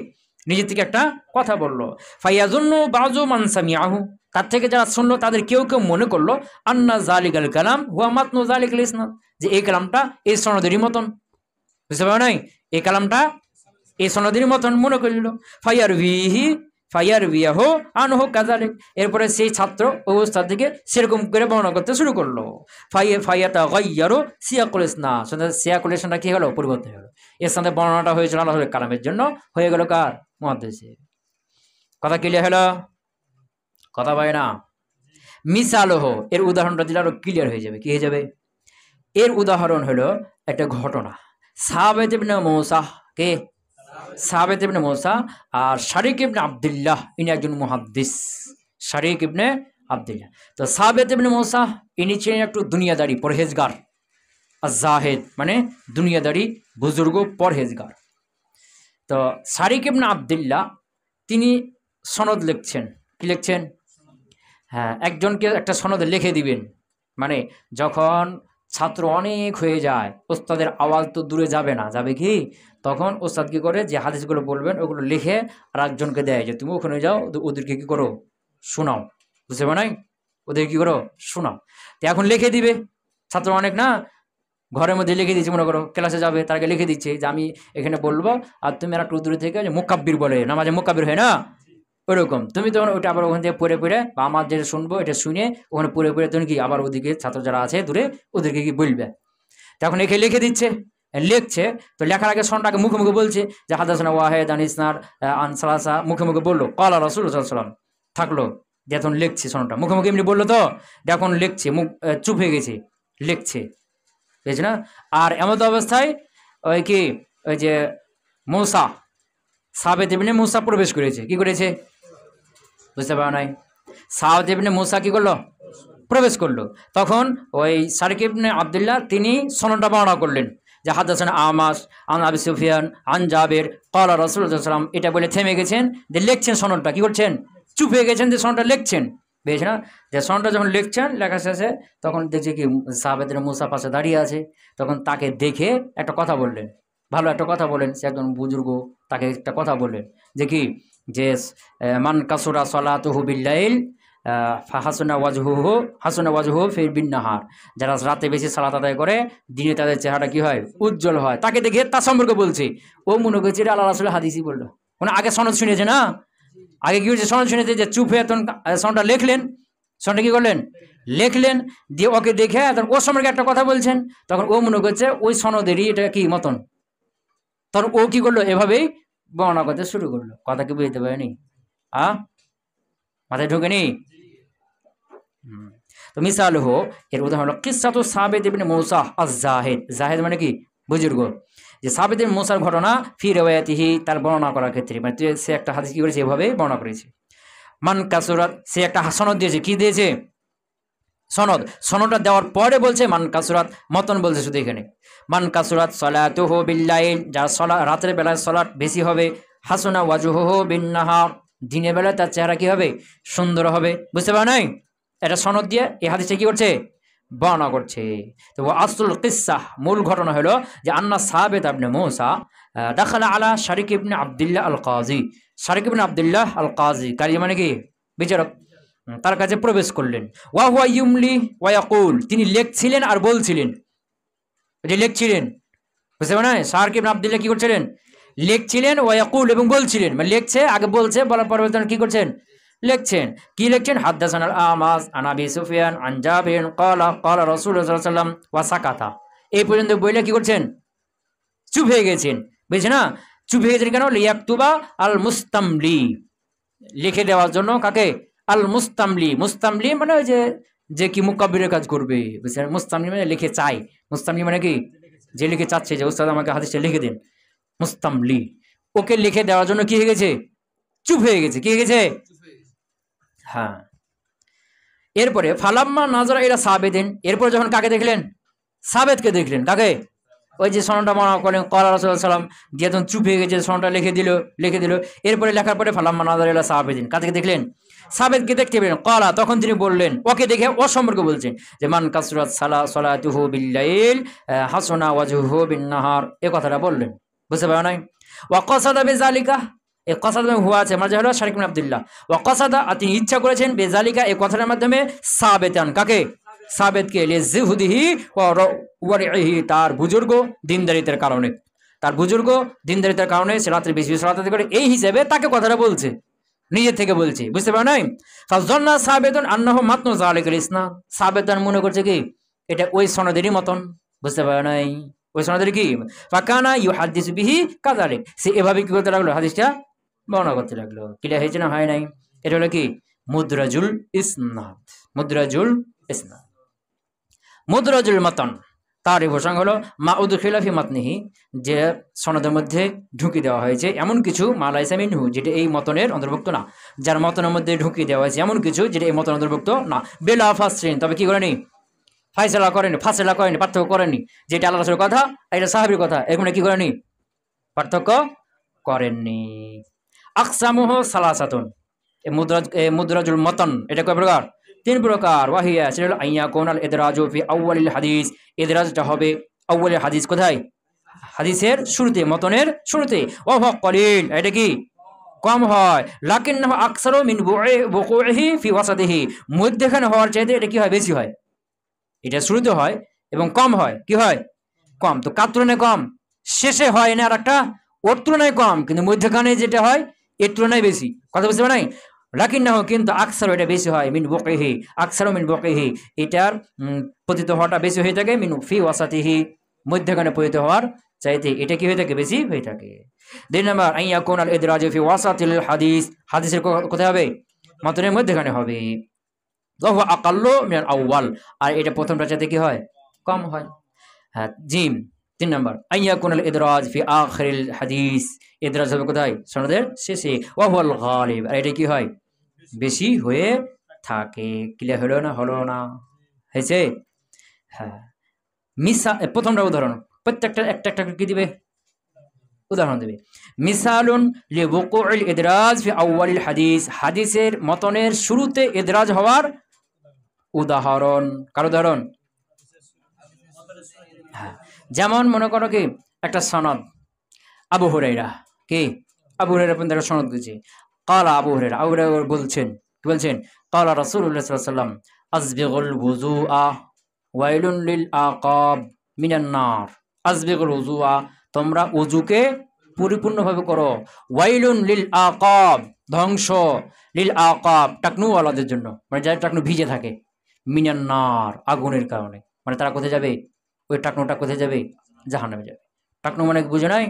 S1: নিজের থেকে একটা কথা বললো। ফায়াজুন্নু বাযু মান সামিআহু, তার থেকে যারা শুনলো তাদের কেউ কেউ মনে করলো আন্না যালিকাল কালাম হুয়া মাতনু যালিকাল ইসনাদ, যে এই কালামটা এই সনদেরই মতন। বুঝতে পারো নাই? এই কালামটা এই সনদেরই মতন মনে করিল। ফায়ারবিয়াহু আনহু কাযালিক, এরপরে সেই ছাত্র অবস্থা থেকে সেরকম করে বর্ণনা করতে শুরু করলো। ফায়াতাগায়্যারু সিয়াকুল ইসনাদ, সিয়াকুল ইসনাদটা কি হলো, পরিবর্তন হলো। ইসনাদের বর্ণনাটা হয়েছিল আল্লাহর কালামের জন্য, হয়ে গেল কার? মুহাদ্দিসের। কথা ক্লিয়ার হলো? কথা বলে না? মিসালহ, এর উদাহরণটা দিলে আরো ক্লিয়ার হয়ে যাবে। কি হয়ে যাবে? এর উদাহরণ হলো একটা ঘটনা। সাহাবায়ে ইবনে মুসা, কে? সাহাবায়ে ইবনে মুসা আর শারিক ইবনে আব্দুল্লাহ, ইনি একজন মুহাদ্দিস, শারিক ইবনে আব্দুল্লাহ। তো সাহাবায়ে ইবনে মুসা ইনি ছিলেন একটু দুনিয়াদারি, পরহেজগার, আজ-জাহিদ মানে দুনিয়াদারি বুজুর্গ, পরহেজগার। তো শারিক ইবনে আব্দুল্লাহ তিনি সনদ লিখছেন। কি লিখছেন? হ্যাঁ, একজনকে একটা সনদ লিখে দিবেন, মানে যখন ছাত্র অনেক হয়ে যায়, ওস্তাদের আওয়াজ তো দূরে যাবে না, যাবে কি, তখন ওস্তাদ কি করে, যে হাদিসগুলো বলবেন ওগুলো লিখে আর একজনকে দেয়, যে তুমি ওখানে যাও, ওদেরকে কি করো, শোনাও। বুঝতে পারো নাই? ওদের কি করো, শোনাও। তো এখন লিখে দিবে, ছাত্র অনেক না, ঘরের মধ্যে লিখে দিচ্ছে, মনে করো ক্লাসে যাবে, তাকে লিখে দিচ্ছে যে আমি এখানে বলবো, আর তুমি আর একটু দূরে থেকে, যে মুকাব্বির বলে নামাজে মুকাব্বির হয় না, ওরকম তুমি তখন ওটা আবার ওখান থেকে পড়ে পড়ে, বা আমার যেটা শুনবো এটা শুনে ওখানে পড়ে পড়ে তুমি কি আবার ওদিকে ছাত্র যারা আছে দূরে ওদেরকে কি বলবে। তখন এখানে লিখে দিচ্ছে, লিখছে। তো লেখার আগে সনটাকে মুখে মুখে বলছে যে হাদাসানা ওয়াহিদ আন ইসনাদ আন সালাসা, মুখে মুখে বললো ক্বালা রাসূলুল্লাহ সাল্লাল্লাহু আলাইহি ওয়াসাল্লাম, থাকলো। যখন লিখছে সনটা মুখে মুখে এমনি বললো, তো এখন লিখছে, মুখ চুপ হয়ে গেছে, লিখছে, বুঝছি না। আর এমত অবস্থায় ওই কি, ওই যে মূসা, সাহাবায়ে ইবনে মূসা প্রবেশ করেছে। কি করেছে? বুঝতে পারো নাই? সাহাবায়ে ইবনে মূসা কি করলো, প্রবেশ করলো। তখন ওই শারিক ইবনে আব্দুল্লাহ তিনি সনদটা বর্ণনা করলেন যে হাদাসানা আমাস আন আবি সুফিয়ান আন জাবির ক্বালা রাসূলুল্লাহ সাল্লাল্লাহু আলাইহি ওয়াসাল্লাম, এটা বলে থেমে গেছেন, যে লিখছেন সনদটা, কি করছেন, চুপ হয়ে গেছেন, যে সনদটা লিখছেন, বুঝছ না। যে সনদটা যখন লিখছেন, লেখা শেষে তখন দেখছি কি সাহাবায়ে ইবনে মূসা পাশে দাঁড়িয়ে আছে। তখন তাকে দেখে একটা কথা বললেন, ভালো একটা কথা বলেন, সে একজন বুজুর্গ, তাকে একটা কথা বললেন যে কি, যে মান কাসুরা সালাতুহু বিল্লাইল হাসুনা ওয়াজহুহু ফি বিন-নাহার, যারা রাতে বেশি সালাত আদায় করে, দিনে তাদের চেহারা কি হয়, উজ্জ্বল হয়। তাকে দেখে তার সম্পর্কে বলছে, ও মনে করছে এটা আল্লাহ রাসূলের হাদিসই বললো। মানে আগে সনদ শুনেছে না, আগে কি হয়েছে, সনদ শুনেছে, যে চুপ হয়ে তখন সনদটা লিখলেন, সনদটা কি করলেন, লিখলেন, দিয়ে ওকে দেখে তখন ওর সম্পর্কে একটা কথা বলছেন, তখন ও মনে করছে ওই সনদেরই এটা কি মতন, তখন ও কি করলো, এভাবেই বর্ণনা করতে শুরু করলো। কথা কি বুঝতে পারেনি? মাথায় ঢোকেনি? তো মিসাল হো এর উদাহরণ হলো কিসসাতু সাবিত ইবনে মূসা আজ-জাহিদ। জাহিদ মানে কি? বুজুর্গ। যে সাবিত ইবনে মূসার ঘটনা ফি রিওয়ায়াতিহি, তার বর্ণনা করার ক্ষেত্রে, মানে সে একটা হাদিস কি করেছে, এভাবে বর্ণনা করেছে। মান কাসুরাত, সে একটা সনদ দিয়েছে। কি দিয়েছে? সনদ। সনদটা দেওয়ার পরে বলছে মান কাসুরাত, মতন বলছে শুধু এখানে। মান কাসুরাত সালাতুহু বিল্লাইল, যার রাতের বেলায় সালাত বেশি হবে। হাসুনা ওয়াজহুহু বিন-নাহার, দিনের বেলায় তার চেহারা কি হবে? সুন্দর হবে। বুঝতে পারো নাই? এটা সনদ দিয়ে এই হাদিসটা কি করছে? বর্ণনা করছে। তো আসল কিসসা, মূল ঘটনা হলো যে আন্না সাবিত ইবনে মূসা দাখালা আলা শারিক ইবনে আব্দুল্লাহ আল কাজী। শারিক ইবনে আব্দুল্লাহ আল কাজী, কাজী মানে কি? বিচারক। তার কাছে প্রবেশ করলেন। ওয়া হুয়া ইউমলি ওয়া ইয়াকুল, তিনি লেখছিলেন আর বলছিলেন। যে লেখছিলেন, বুঝতে পারো না? শারিক ইবনে আব্দুল্লাহ কি করছিলেন? লেখছিলেন, ওয়া ইয়াকুল, এবং বলছিলেন। মানে লেখছে, আগে বলছে, বলার পরবর্তী কি করছেন? লিখছেন। কি লিখছেন? হাদ্দাসানাল আমাস আন আবি সুফিয়ান আন জাবির ক্বালা ক্বালা রাসূলুল্লাহ সাল্লাল্লাহু আলাইহি ওয়াসাল্লাম ওয়া সাকাতা। এই পর্যন্ত বইলে কি করছেন? চুপ হয়ে গেছেন। বুঝছেন না? চুপ হয়ে গেছেন কেন? লিয়াকতুবা আল মুস্তামলি, লিখে দেওয়ার জন্য। কাকে? আল মুস্তামলি। মুস্তামলি মানে ওই যে কি মুকাব্বিরের কাজ করবে, বুঝছেন? মুস্তামলি মানে লিখে চাই। মুস্তামলি মানে কি? যে লিখে চাচ্ছে যে উস্তাদ আমাকে হাদিসটা লিখে দিন। মুস্তামলি, ওকে লিখে দেওয়ার জন্য কি হয়ে গেছে? চুপ হয়ে গেছে। কি হয়ে গেছে? হ্যাঁ। এরপরে ফালাম্মা নাজরা ইলা সাবিদিন, এরপর যখন কাকে দেখলেন? সাবেদকে দেখলেন। কাকে? ওই যে সনদটা মনে করেন ক্বালা রাসূলুল্লাহ সাল্লাম দিয়ে যখন চুপ হয়ে গেছে, সনদটা লিখে দিল। এরপরে লেখার পরে ফালাম্মা নাজরা ইলা সাবিদিন, কাকে দেখলেন? সাবেদকে দেখতে পেলেন। ক্বালা, তখন তিনি বললেন, ওকে দেখে ও সম্পর্কে বলছেন যে মান কাসরাত সালাতুহু বিল্লাইল হাসানা ওয়াজহুহু বিন-নাহার, এই কথাটা বললেন। বুঝতে পারো নাই? ওয়া কাসাদা বিযালিকা, এই কাসাদা হুয়া আছে মানে হলো শারিক ইবনে আব্দুল্লাহ। ওয়া কাসাদা, তিনি ইচ্ছা করেছেন, বিযালিকা, এই কথাটার মাধ্যমে সাবেতান, কাকে? সাবেদকে, লিযুহদিহি ওয়া ওয়ারিহি, তার বুজুর্গ দিনদারিতার কারণে। তার বুজুর্গ দিনদারিতার কারণে সে রাত্রে বেশি বেশি সালাত করে, এই হিসেবে তাকে কথাটা বলছে, নিজের থেকে বলছে। বুঝতে পারো নাই? ফাযন্না সাবেতুন আন্নাহু মাতনু যালিকাল ইসনাদ, সাবেতান মনে করছে কি এটা ওই সনদেরই মতন। বুঝতে পারো নাই? ওই সনদের কি? ফাকানা ইউহাদ্দিসু বিহি কাযালিক, সে এভাবে কি করতে লাগলো? হাদিসটা বর্ণনা করতে লাগলো। ক্লিয়ার হয়েছে না? হয় নাই? এটা হলো কি? মুদরাজুল ইসনাদ। মুদরাজুল ইসনাদ, মুদরাজুল মাতন। তার এই প্রসঙ্গ হলো মা উদখিলা ফি মাতনিহি, যে সনদের মধ্যে ঢুকিয়ে দেওয়া হয়েছে এমন কিছু, মা লাইসা মিনহু, যেটা এই মতনের অন্তর্ভুক্ত না। যার মতনের মধ্যে ঢুকিয়ে দেওয়া হয়েছে এমন কিছু যেটা এই মতনের অন্তর্ভুক্ত না। বেলা ফাসরিন, তবে কি করেনি? ফাইসলা করেনি, ফাসলা করেনি, পার্থক্য করেনি। যেটা আল্লাহ রাসূলের কথা, এটা সাহাবীর কথা, এগুলো কি করেনি? পার্থক্য করেননি। আকসামুহু সালাসাতুন, মুদরাজুল মতন এটা কয় প্রকার? 3 প্রকার। ওয়াহিয়া, সেটা হলো আইয়া কোনাল ইদরাজু ফি আউয়ালিল হাদিস, ইদরাজটা হবে আউয়ালিল হাদিস। কোথায়? হাদিসের শুরুতে, মতনের শুরুতে। ওয়া হুয়া কলিল, এটা কি? কম হয়। লাকিন্নাহু আকসারু মিন বুকুইহি ফি ওয়াসাতিহি, মধ্যখানে হওয়ার চাইতে এটা কি হয়? বেশি হয়। এটা শুরুতে হয় এবং কম হয়। কি হয়? কম। তো কার তুলনায় কম? শেষে হয় না, আর একটা ওর তুলনায় কম, কিন্তু মধ্যখানে যেটা হয় এর তুলনায় বেশি। কথা বুঝতে পারে নাই? লাকিন্নাহু, কিন্তু আকসারু, এটা বেশি হয়। মিন বুকুইহি, আকসারু মিন বুকুইহি, এটার পতিত হওয়াটা বেশি হয়ে থাকে। মিন ফি ওয়াসাতিহি, মধ্যখানে পতিত হওয়ার চাইতে এটা কি হয়ে থাকে? বেশি হয়ে থাকে। 2 নাম্বার আইয়া কোনাল ইদরাজু ফি ওয়াসাতিল হাদিস, হাদিসের কোথায় হবে? মতনের মধ্যখানে হবে। ওয়া হুয়া আকাল্লু মিনাল আউয়াল, আর এটা প্রথমটা চাইতে কি হয়? কম হয়। হ্যাঁ, জিম। 3 নাম্বার আইয়া কোনাল ইদরাজ ফি আখিরিল হাদিস, ইদরাজ হবে কোথায়? সনদের শেষে। ওয়া হুয়াল গালিব, আর এটা কি হয়? বেশি হয়ে থাকে। ক্লিয়ার হলো না? হলো না? হয়েছে? হ্যাঁ। প্রথমটা উদাহরণ, প্রত্যেকটা একটা একটা কি দিবে? উদাহরণ দেবে। মিসালুন লিওকুউল ইদরাজ ফি আউয়ালিল হাদিস, হাদিসের মতনের শুরুতে ইদরাজ হওয়ার উদাহরণ। কার উদাহরণ? হ্যাঁ, যেমন মনে করো কি একটা সনদ, আবু হুরায়রা, কি আবু হুরায়রা পর্যন্ত সনদ দিয়েছে। ক্বালা আবু হুরায়রা, আবু হুরায়রা বলছেন, কি বলছেন? ক্বালা রাসূলুল্লাহ সাল্লাল্লাহু আলাইহি ওয়াসাল্লাম আসবিগুল ওযুআ ওয়াইলুন লিল আকাব মিনান নার। আসবিগুল ওযুআ, তোমরা ওযুকে পরিপূর্ণভাবে করো। ওয়াইলুন লিল আকাব, ধ্বংস, লিল আকাব, টাকনুওয়ালাদের জন্য, মানে যাদের টাকনু ভিজে থাকে। মিনান নার, আগুনের কারণে, মানে তারা কোথায় যাবে? ওই টাকনুটা কোথায় যাবে? জাহান্নামে যাবে। টাকনু মানে বুঝে নাই?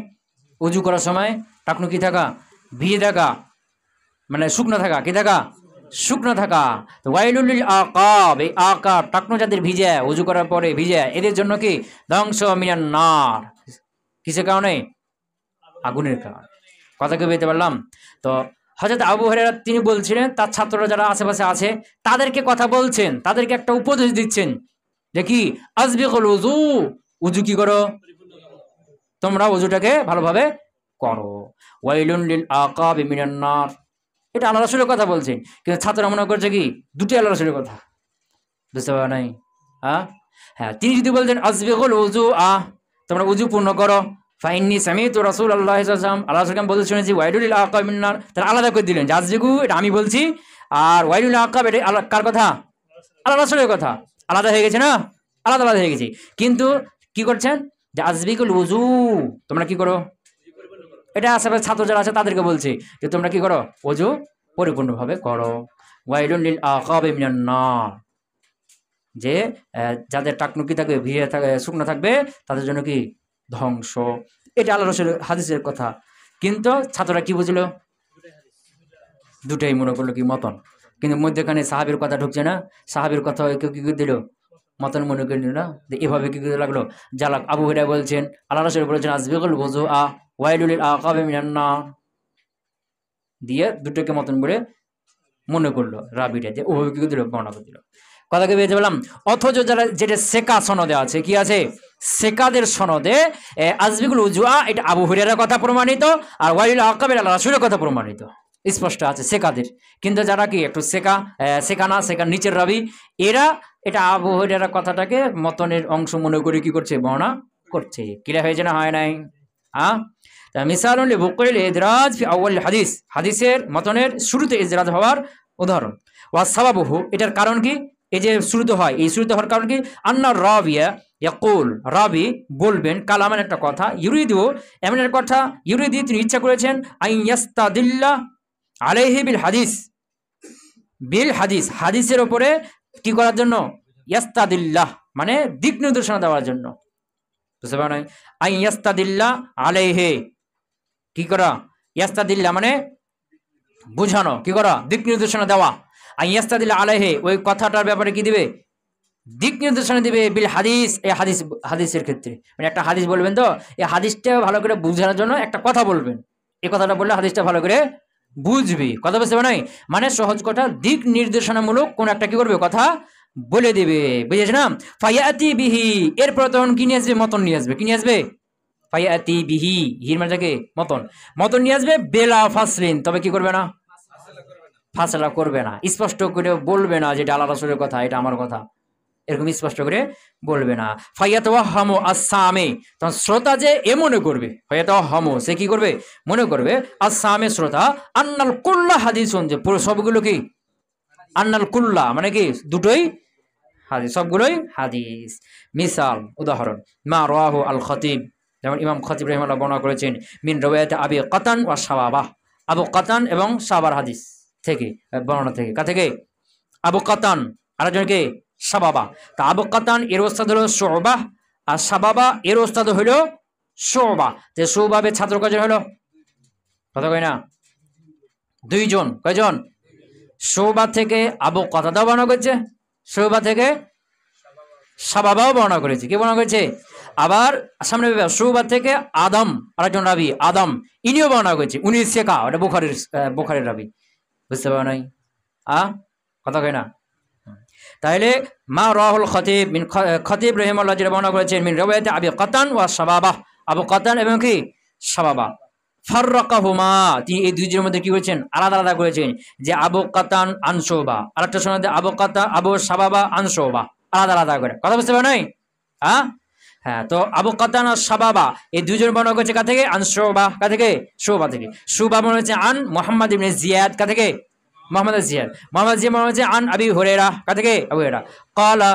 S1: উজু করার সময় টাকনু কি থাকা? ভিজে থাকা, মানে শুকনো থাকা। কি থাকা? শুকনো থাকা। তো ওয়াইলুল লিল আকাব, এই আকাব টাকনো যাদের ভিজে, উজু করার পরে ভিজে, এদের জন্য কি ধ্বংস মিনান নার, কিসের কারণে? আগুনের কারণে। কথা কি বুঝতে পারলাম? তো হযরত আবু হুরায়রা তিনি বলছিলেন তার ছাত্ররা যারা আশেপাশে আছে তাদেরকে কথা বলছেন, তাদেরকে একটা উপদেশ দিচ্ছেন যে কি আসবিকুল উযু, উযু কি করো তোমরা, উযুটাকে ভালোভাবে করো। ওয়াইলুন লিল আকাবি মিনান নার, এটা আল্লাহ রাসূলের কথা বলছেন, কিন্তু ছাত্ররা মনে করছে কি দুটি আল্লাহ রাসূলের কথা। বুঝতে পারা নাই? হ্যাঁ, তিনি যদি বলতেন আসবিকুল উযু, তোমরা উযু পূর্ণ করো, ফাইন্নি সামিতু রাসূলুল্লাহ সাল্লাল্লাহু আলাইহি ওয়াসাল্লাম, আল্লাহ রাসূলকে বলতে শুনেছি ওয়াইলুল লিল আকাবি মিনান নার, তারা আলাদা করে দিলেন যে আসবিকু এটা আমি বলছি, আর ওয়াইলুল লিল আকাব এটা কার কথা? আল্লাহ রাসূলের কথা। আলাদা হয়ে গেছে না? আলাদা আলাদা হয়ে গেছে। কিন্তু কি করছেন যে আসবিকুল উযু, তোমরা কি করো, এটা আশেপাশে ছাত্র যারা আছে তাদেরকে বলছে যে তোমরা কি করো, ওযু পরিপূর্ণভাবে করো। ওয়াইলুল লিল আকাবি মিনান নার, যে যাদের টাকনুকি থাকবে, ভিড়ে থাকবে, শুকনো থাকবে, তাদের জন্য কি ধ্বংস। এটা আল্লাহ রাসূলের হাদিসের কথা। কিন্তু ছাত্ররা কি বুঝলো? দুটাই মনে করলো কি মতন। কিন্তু মধ্যখানে সাহাবীর কথা ঢুকছে না, সাহাবীর কথা কেউ কি করে দিল, মতন মনে করে নিল না। এভাবে কি করে লাগলো জালাক। আবু হুরায়রা বলছেন আল্লাহ রাসূল বলেছেন আসবিকুল উযু ওয়াইলুল লিল আকাবি মিনান নার, দিয়ে দুটোকে মতন করে মনে করলো রাবিটা, যে ওভাবে কি করে দিল, বর্ণনা করে দিল। কথা কি বেঁচে বললাম? অথচ যারা যেটা সেকা সনদে আছে, কি আছে সেকাদের সনদে আসবিকুল উযু এটা আবু হুরায়রার কথা প্রমাণিত, আর ওয়াইলুল আকাবের আল্লাহ রাসূলের কথা প্রমাণিত, স্পষ্ট আছে সেকাদের। কিন্তু যারা কি একটু সেকার নিচের রাবি, এরা এটা আবু হুরায়রার কথাটাকে মতনের অংশ মনে করে কি করছে, বর্ণনা করছে। ক্লিয়ার হয়েছে না হয় নাই? মিসালুন লিবুকুল ইদরাজ ফি আউয়াল হাদিস, হাদিসের মতনের শুরুতে ইজরাজ হওয়ার উদাহরণ। ওয়া সাবাবুহু, এটার কারণ কি, এই যে শুরুতে হয়, এই শুরুতে হওয়ার কারণ কি, আন্না রাবিয়া ইয়াকুল, রাবি বলবেন কালামান একটা কথা, ইউরিদু এমন একটা কথা, ইউরিদি তিনি ইচ্ছা করেছেন, আইন ইয়াস্তাদিল্লা আলাইহি বিল হাদিস, বিল হাদিস হাদিসের উপরে কি করার জন্য, ইয়াস্তাদিল্লাহ মানে দিক নির্দেশনা দেওয়ার জন্য। বুঝতে পারো নাই? আইন ইয়াস্তাদিল্লা আলাইহি কি করা, ইয়াস্তাদিল্লা মানে বুঝানো, কি করা, দিক নির্দেশনা দেওয়া। আইন ইয়াস্তাদিল্লা আলাইহি ওই কথাটার ব্যাপারে কি দিবে, দিক নির্দেশনা দিবে, বিল হাদিস, এই হাদিসের ক্ষেত্রে মানে একটা হাদিস বলবেন, তো এই হাদিসটা ভালো করে বুঝানোর জন্য একটা কথা বলবেন, এই কথাটা বললে হাদিসটা ভালো করে বুঝবি। কথা বুঝতে পারো নাই? মানে সহজ কথা, দিক নির্দেশনামূলক কোন একটা কি করবে, কথা বলে দিবে। বুঝেছ না? ফায়াতি বিহি, এরপর তখন কি নিয়ে আসবে, মতন নিয়ে আসবে। কি নিয়ে আসবে? ফায়াতি বিহি, হির মাজাকে মতন, মতন নিয়ে আসবে, বেলা ফাসলিন, তবে কি করবে না, ফাসলা করবে না, স্পষ্ট করে বলবে না যেটা আল্লাহ রাসূলের কথা, এটা আমার কথা, এরকম স্পষ্ট করে বলবে না। ফায়াতাওয়াহামু আস-সামি, তখন শ্রোতা যে এ মনে করবে, ফায়াতাওয়াহামু সে কি করবে, মনে করবে, আস-সামি শ্রোতা, আন্নাল কুল্লা হাদিসুন, যে পুরো সবগুলো কি, আন্নাল কুল্লা মানে কি দুটোই হাদিস, সবগুলোই হাদিস। মিসাল উদাহরণ, মা রাওয়াহু আল খতিব, যেমন ইমাম খতিব রাহিমাহুল্লাহ বর্ণনা করেছেন, মিন রাওয়ায়াত আবি কাতান ওয়া শাবাবা, আবু কাতান এবং শাবার হাদিস থেকে, বর্ণনা থেকে, কা থেকে, আবু কাতান আরেকজনকে শাবাবা। তা আবু কাতান এর ওস্তাদ হলো শুবা, আর শাবাবা এর ওস্তাদ হলো শুবা। তে শুবাবের ছাত্র কয়জন হলো, কথা কই না, দুইজন। কয়জন? শুবা থেকে আবু কাতাদাও বর্ণনা করেছে, শুবা থেকে শাবাবাও বর্ণনা করেছে। কি বর্ণনা করেছে? আবার সামনে শুবা থেকে আদম, আরেকজন রাবি আদম, ইনিও বর্ণনা করেছে, উনি সেকা, ওটা বুখারীর রাবি। বুঝতে পারো নাই? কথা কই না? তাহলে মা রাহুল খতিব, মিন খতিব রাহিমাহুল্লাহ যেটা বর্ণনা করেছেন, মিন রাওয়ায়াত আবি কাতান ওয়া শাবাবা, আবু কাতান এবং কি শাবাবা। ফাররাকাহুমা, তিনি এই দুইজনের মধ্যে কি করেছেন, আলাদা আলাদা করেছেন, যে আবু কাতান আন শুবা, আরেকটা শোনাতে আবু কাতান আবু শাবাবা আন শুবা, আলাদা আলাদা করে। কথা বুঝতে পারো নাই? হ্যাঁ, তো আবু কাতান আর শাবাবা এই দুইজন বর্ণনা করেছে কা থেকে, আন শুবা, কা থেকে, শুবা থেকে। শুবা বর্ণনা করেছে আন মুহাম্মদ ইবনে জিয়াদ, কা থেকে, মোহাম্মদ জিয়াদ মনে হচ্ছে আন আবি হুরায়রা, কা থেকে, আবু হুরায়রা। ক্বালা,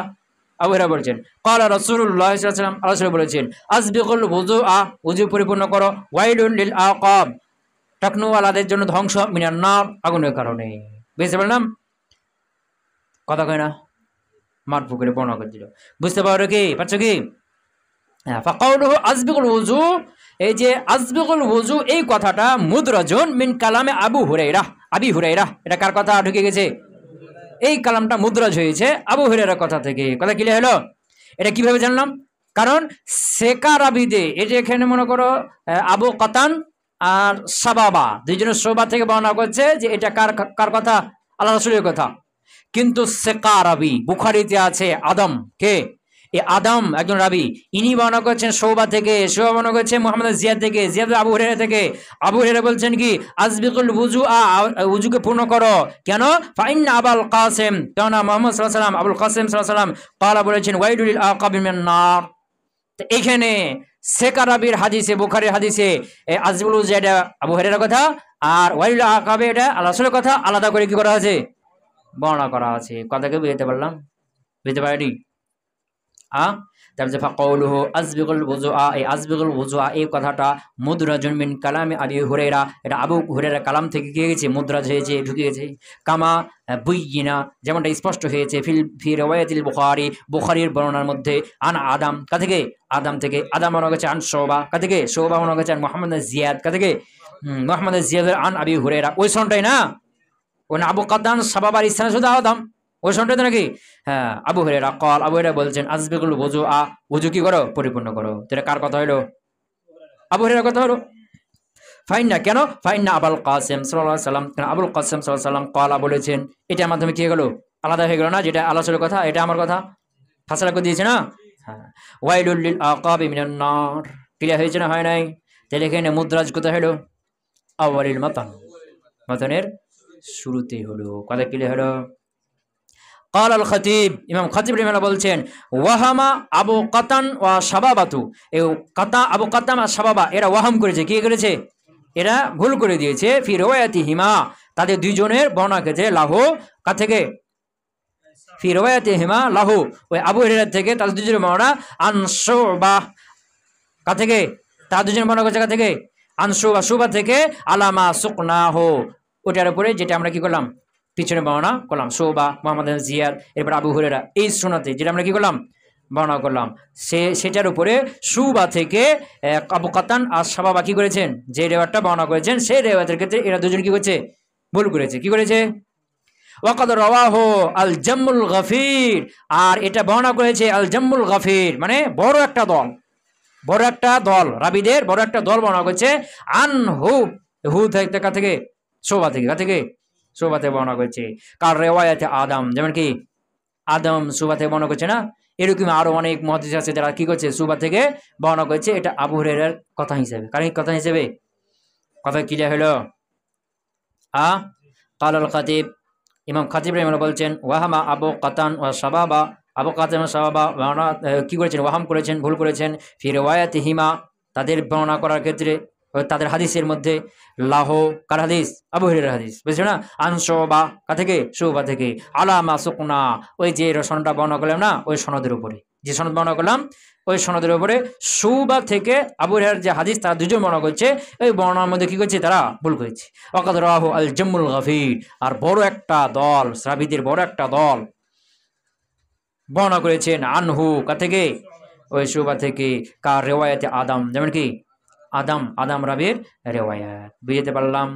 S1: আবু হুরায়রা বলেছেন, ক্বালা রাসূলুল্লাহ সাল্লাল্লাহু আলাইহি ওয়াসাল্লাম, আল্লাহ রাসূল বলেছেন, আসবিকুল ওযুআ, ওযু পরিপূর্ণ করো, ওয়াইলুন লিল আকাব, টাকনুওয়ালাদের জন্য ধ্বংস, মিনান নার, আগুনের কারণে। বুঝতে পারলাম? কথা কয় না, মারফু করে বর্ণনা করে দিল। বুঝতে পারো কি, পারছো কি? ফাকাউলুহু আসবিকুল ওযু, এই যে আসবিকুল ওযু এই কথাটা মুদরাজুন মিন কালামে আবু হুরায়রা, আবি হুরাইরা, এটা কার কথা ঢুকে গেছে? এই কালামটা মুদ্রাজ হয়েছে আবু হুরায়রার কথা থেকে। কথা ক্লিয়ার হলো? এটা কিভাবে জানলাম? কারণ সেকা রাবিদে এই যে এখানে মনে করো আবু কাতান আর সাবাবা দুইজনের সোবা থেকে বর্ণনা করছে যে এটা কার কার কথা? আল্লাহ রাসূলের কথা। কিন্তু সেকা রাবি বুখারীতে আছে আদম, কে? এই আদম একজন রাবি, ইনি বর্ণনা করছেন শোবা থেকে, শোবা বর্ণনা করছেন মুহাম্মদ জিয়াদ থেকে, জিয়াদ আবু হুরায়রা থেকে। আবু হুরায়রা বলছেন কি আসবিকুল ওযুআ, ওযুকে পূর্ণ করো। কেন? ফাইন আবুল কাসেম, কেননা মুহাম্মদ সাল্লাল্লাহু আলাইহি ওয়াসাল্লাম আবুল কাসেম সাল্লাল্লাহু আলাইহি ওয়াসাল্লাম ক্বালা বলেছেন ওয়াইলুল লিল আকাবি মিনান নার। তো এখানে সেকা রাবির হাদিসে, বুখারীর হাদিসে আসবিকুল ওযু এটা আবু হুরায়রার কথা, আর ওয়াইলুল আকাবি এটা আল্লাহ রাসূলের কথা, আলাদা করে কি করা আছে? বর্ণনা করা আছে। কথাকে বুঝতে পারলাম? বুঝতে পারি? তারপরে ফাকাউলুহু আসবিগুল ওযুআ, এই আসবিগুল ওযুআ এই কথাটা মুদরাজুন মিন কালামি আবি হুরায়রা, এটা আবু হুরায়রা কালাম থেকে কি হয়েছে? মুদরাজ হয়েছে, ঢুকে গেছে। কামা বুইয়িনা, যেমনটা স্পষ্ট হয়েছে ফি riwayatil বুখারী, বুখারীর বর্ণনার মধ্যে আন আদম, কা থেকে? আদম থেকে। আদম বর্ণনা করেছে আন শুবা, কা থেকে? শুবা বর্ণনা করেছে আন মুহাম্মদ জিয়াদ, কা থেকে? মুহাম্মদ জিয়াদ আন আবি হুরায়রা। ওই সনটাই না? ওই আবু কাতান সাবাবার স্থানে শুধু আদম, ওই সনটাই তো নাকি? হ্যাঁ, আবু হুরায়রা ক্বাল, আবু হুরায়রা বলছেন আসবিকুল ওযুআ, ওযু কি করো? পরিপূর্ণ করো। এটা কার কথা হলো? আবু হুরায়রার কথা হলো। ফাইন্না, কেন? ফাইন্না আবুল কাসেম সাল্লাল্লাহু আলাইহি ওয়াসাল্লাম, কেন আবুল কাসেম সাল্লাল্লাহু আলাইহি ওয়াসাল্লাম ক্বালা বলেছেন। এটার মাধ্যমে কি হয়ে গেল? আলাদা হয়ে গেল না? যেটা আল্লাহর কথা, এটা আমার কথা, ফাসলা করে দিয়েছে না? হ্যাঁ, ওয়াইলুল লিল আকাবি মিনান নার, ক্লিয়ার হয়েছে না? হয় নাই? তাহলে এখানে মুদ্রাজ কোথায় হলো? আউয়ালিল মাতান, মাতানের শুরুতে হলো। কথা ক্লিয়ার হলো? قال الخطيب, ইমাম খতিব রাহিমাহুল্লাহ বলছেন ওয়াহামা আবু কাতান ওয়া শাবাবাতু, এই কাতা আবু কাতাম আর শাবাবা এরা ওয়াহাম করেছে। কি করেছে? এরা ভুল করে দিয়েছে। ফি riwayatihima, তাদের দুইজনের বর্ণনা ক্ষেত্রে লাহু, কা থেকে? ফি riwayatihima লাহু, ওই আবু হুরায়রা থেকে তাদের দুইজনের বর্ণনা আন শুবা, কা থেকে? তাদের দুইজনের বর্ণনা করেছে কা থেকে? আন শুবা, শুবা থেকে আলামা সুকনাহু, ওটার উপরে যেটা আমরা কি করলাম? পিছনে বর্ণনা করলাম। শুবা, মুহাম্মদ জিয়াদ, এরপর আবু হুরায়রা, এই সুন্নাতে যেটা আমরা কি করলাম? বর্ণনা করলাম। সেটার উপরে শুবা থেকে আবু কাতান আর শাবাবা কি করেছেন? যে রেওয়ায়তটা বর্ণনা করেছেন সেই রেওয়ায়তের ক্ষেত্রে এরা দুজন কি করেছে? ভুল করেছে। কি করেছে? ওয়াকাদ রাওয়াহু আল জাম্মুল গাফির, আর এটা বর্ণনা করেছে আল জাম্মুল গাফির, মানে বড় একটা দল, বড় একটা দল, রাবিদের বড় একটা দল বর্ণনা করেছে। আনহু, হু থেকে, কা থেকে? শুবা থেকে, কা থেকে? শুবা থেকে বর্ণনা করেছে। কার রিওয়ায়াতে আদম, যেমন কি আদম শুবা থেকে বর্ণনা করছে না? এরকম আরো অনেক মুহাদ্দিস আছে যারা কি করছে? শুবা থেকে বর্ণনা করেছে। এটা আবু হুরায়রার কথা হিসেবে, কারণ কথা হিসেবে। কথা ক্লিয়ার হলো? قال الخطيب, ইমাম খতিব রাহিমাহুল্লাহ বলছেন ওয়াহামা আবু কাতান ওয়া শাবাবা, আবু কাতান ওয়া শাবাবা বর্ণনা কি করেছেন? ওয়াহাম করেছেন, ভুল করেছেন। ফি riwayatihima, তাদের বর্ণনা করার ক্ষেত্রে, তাদের হাদিসের মধ্যে লাহু, কার হাদিস? আবু হুরায়রার হাদিস, বুঝছো না? আন শুবা, কা থেকে? শুবা থেকে। আলামা সুকনা, ওই যে সনদটা বর্ণনা করলাম না, ওই সনদের উপরে, যে সনদ বর্ণনা করলাম ওই সনদের উপরে শুবা থেকে আবু হুরায়রার যে হাদিস, তারা দুজন বর্ণনা করছে, ওই বর্ণনার মধ্যে কি করছে? তারা ভুল করেছে। ওয়াকাদ রাওয়াহু আল জাম্মুল গাফির, আর বড় একটা দল, সাহাবীদের বড় একটা দল বর্ণনা করেছেন। আনহু, কা থেকে? ওই শুবা থেকে। কার রিওয়ায়াতে আদম, যেমন কি আদম রাবির রিওয়ায়াত। বুঝতে পারলাম?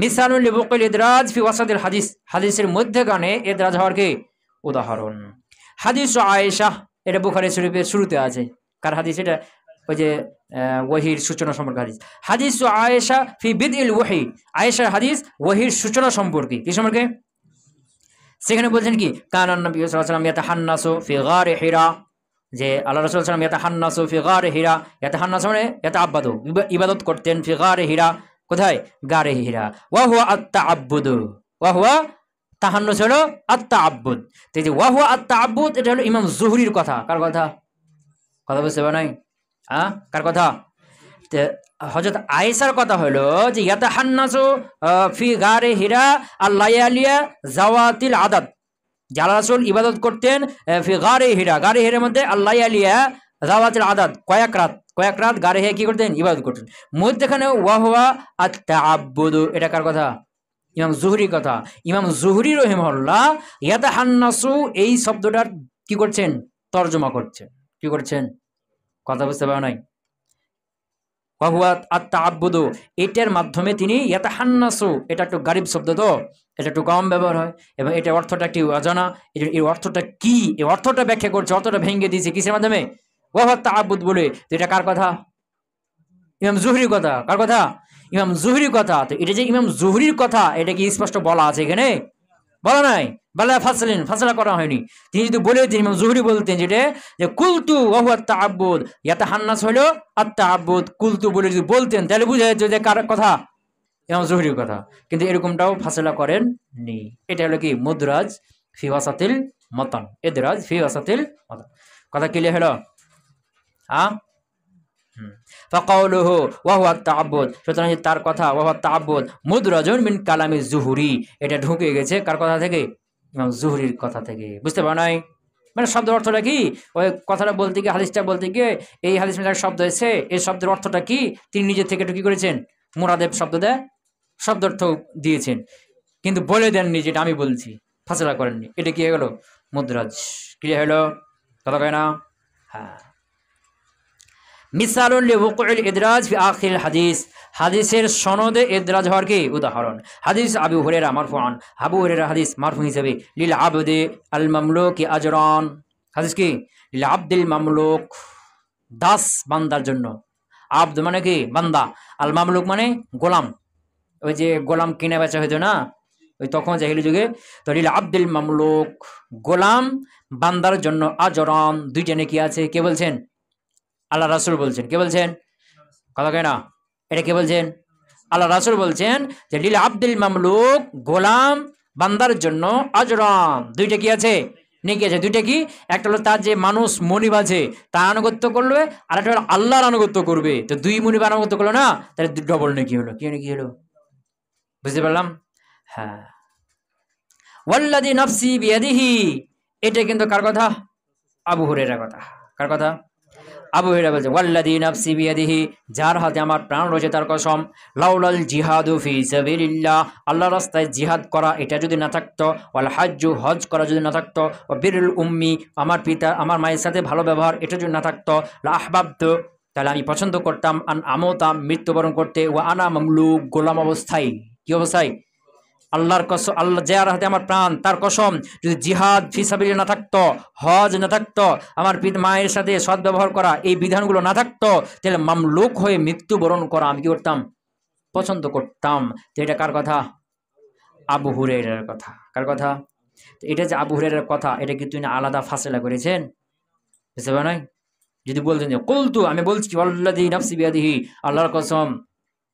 S1: মিসালুল লিবুকিল ইদরাজ ফি ওয়াসাতিল হাদিস, হাদিসের মধ্যখানে ইদরাজ হওয়ার কি উদাহরণ? হাদিস আয়েশা, এটা বুখারী শরীফের শুরুতে আছে। কার হাদিস এটা? ওই যে ওয়াহির সূচনা সম্পর্কে হাদিস। হাদিস আয়েশা ফি বিদইল ওয়াহি, আয়েশার হাদিস ওয়াহির সূচনা সম্পর্কে। কি সম্পর্কে? সেখানে বলছেন কি কানান নবী সাল্লাল্লাহু আলাইহি ওয়াসাল্লাম ইয়াতাহান্নাসু ফি গারে হিরা, যে আল্লাহ রাসূল সাল্লাল্লাহু আলাইহি ওয়াসাল্লাম ইয়াতাহান্নাসু ফি গারে হিরা, ইয়াতাহান্নাসু মানে ইয়াতাআব্বাদু, ইবাদত করতেন। ফি গারে হিরা, কোথায়? গারে হিরা। ওয়া হুয়া আত-তাআব্বুদু, ওয়া হুয়া, তাহান্নুস হলো আত-তাআব্বুদ। তো এই যে ওয়া হুয়া আত-তাআব্বুদ, এটা হলো ইমাম যুহরির কথা। কার কথা? কথা বুঝতে পারেন নাই? কার কথা? হযরত আয়েশার কথা হলো যে ইয়াতাহান্নাসু ফি গারে হিরা আল-লায়ালিয়া যাওয়াতিল আদাদ, যে আল্লাহ রাসূল ইবাদত করতেন ফি গারে হিরা, গারে হিরার মধ্যে আল-লায়ালিয়া যাওয়াতিল আদাদ, কয়েক রাত গারে হিরা কি করতেন? ইবাদত করতেন। মধ্যখানে ওয়া হুয়া আত-তাআব্বুদ, এটা কার কথা? ইমাম যুহরির কথা। ইমাম যুহরি রাহিমাহুল্লাহ ইয়াতাহান্নাসু এই শব্দটার কি করছেন? তরজমা করছেন। কি করছেন? কথা বুঝতে পারেন নাই? ওয়াহুয়া আত-তাআব্বুদু, এটার মাধ্যমে তিনি ইয়াতাহান্নাসু, এটা একটু গারিব শব্দ তো, এটা একটু কম ব্যবহার হয় এবং এটা অর্থটা একটি অজানা। এর অর্থটা কি, এই অর্থটা ব্যাখ্যা করছে, অর্থটা ভেঙে দিয়েছে কিসের মাধ্যমে? ওয়াহুয়া আত-তাআব্বুদ বলে। তো এটা কার কথা? ইমাম জুহরির কথা। কার কথা? ইমাম জুহরির কথা। তো এটা যে ইমাম জুহরির কথা, এটা কি স্পষ্ট বলা আছে এখানে? বলা নাই। বালা ফাসলিন, ফাসলা করা হয়নি। তিনি যদি বলেতেন, ইমাম জুহরি বলতেন যেটা যে কুলতু ওয়া হুয়া আত-তাআব্বুদ, ইয়াতাহান্নাস হলো আত-তাআব্বুদ, কুলতু বলে যদি বলতেন তাহলে বুঝা যেত যে কার কথা? ইমাম জুহরির কথা। কিন্তু এরকমটাও ফাসলা করেন নি। এটা হলো কি মুদরাজ ফি ওয়াসাতিল মাতান, ইদরাজ ফি ওয়াসাতিল মাতান। কথা ক্লিয়ার হলো? হ্যাঁ। ফাকাউলুহু ওয়া হুয়া আত-তাআব্বুদ, সুতরাং তার কথা ওয়া হুয়া আত-তাআব্বুদ মুদরাজুন মিন কালামি জুহরি, এটা ঢুকে গেছে কার কথা থেকে? ইমাম জুহরির কথা থেকে। বুঝতে পারো নাই? মানে শব্দের অর্থটা কি, ওই কথাটা বলতে গিয়ে, হাদিসটা বলতে গিয়ে এই হাদিস একটা শব্দ এসে, এই শব্দের অর্থটা কি তিনি নিজে থেকে একটু কি করেছেন, মুরাদেব শব্দ দেয় শব্দ অর্থ দিয়েছেন, কিন্তু বলে দেননি যেটা আমি বলছি, ফাসলা করেননি। এটা কি হয়ে গেল? মুদরাজ। ক্লিয়ার হলো? কথা কয় না? হ্যাঁ। মিসালুন লিওকুল ইদরাজ ফি আখির হাদিস, হাদিসের সনদে ইদরাজ হওয়ার কি উদাহরণ? হাদিস আবু হুরায়রা মারফুআন, আবু হুরায়রা হাদিস মারফু হিসেবে লিল আবদি আল মামলুকি আজরান, হাদিস কি লিল আবদিল মামলুক, দাস বান্দার জন্য। আবদ মানে কি বান্দা, আল মামলুক মানে গোলাম। ওই যে গোলাম কিনে বেচা হইতো না ওই তখন জাহিলি যুগে, তো লিল আবদিল মামলুক, গোলাম বান্দার জন্য আজরান, দুইটা নেকি আছে। কে বলছেন? আল্লাহ রাসূল বলছেন। কে বলছেন? কথা কয় না? এটা কে বলছেন? আল্লাহ রাসূল বলছেন যে লিল আবদিল মামলুক, গোলাম বান্দার জন্য আজরান, দুইটা কি আছে? নেকি আছে। দুইটা কি? একটা হলো তার যে মানুষ মনিব আছে তার আনুগত্য করবে, আর একটা হলো আল্লাহর আনুগত্য করবে। তো দুই মনিব আনুগত্য করলো না, তাহলে ডবল নেকি হলো। কি নেকি হলো? বুঝতে পারলাম? হ্যাঁ। ওয়াল্লাযী নাফসি বিয়াদিহি, এটা কিন্তু কার কথা? আবু হুরায়রার কথা। কার কথা? আবু হুরায়রা বলছেন ওয়াল্লাযী নাফসি বিয়াদিহি, যার হাতে আমার প্রাণ রয়েছে তার কসম, লাউলাল জিহাদু ফি সাবিলিল্লাহ, আল্লাহর রাস্তায় জিহাদ করা এটা যদি না থাকতো, ওয়াল হাজ্জু, হজ করা যদি না থাকতো, ওয়া বিরুল উম্মি, আমার পিতা আমার মায়ের সাথে ভালো ব্যবহার এটা যদি না থাকতো, লা আহবাবতু, তাহলে আমি পছন্দ করতাম, আন আমতা, মৃত্যুবরণ করতে, ওয়া আনা মামলুক, গোলাম অবস্থায়। কি অবস্থায়? আল্লাহর কসম, আল্লাহ যার হাতে আমার প্রাণ তার কসম, যদি জিহাদ ফি সাবিলিল্লাহ না থাকতো, হজ না থাকতো, আমার মায়ের সাথে সদ্ব্যবহার করা এই বিধানগুলো না থাকতো, তাহলে মামলুক হয়ে মৃত্যুবরণ করা আমি কি করতাম? পছন্দ করতাম। তো এটা কার কথা? আবু হুরায়রার কথা। কার কথা? তো এটা যে আবু হুরায়রার কথা, এটা কি তিনি আলাদা ফাসলা করেছেন? বুঝতে পারেন নাই? যদি বলতেন যে কুলতু, আমি বলছি ওয়াল্লাযী নাফসি বিয়াদিহি, আল্লাহর কসম,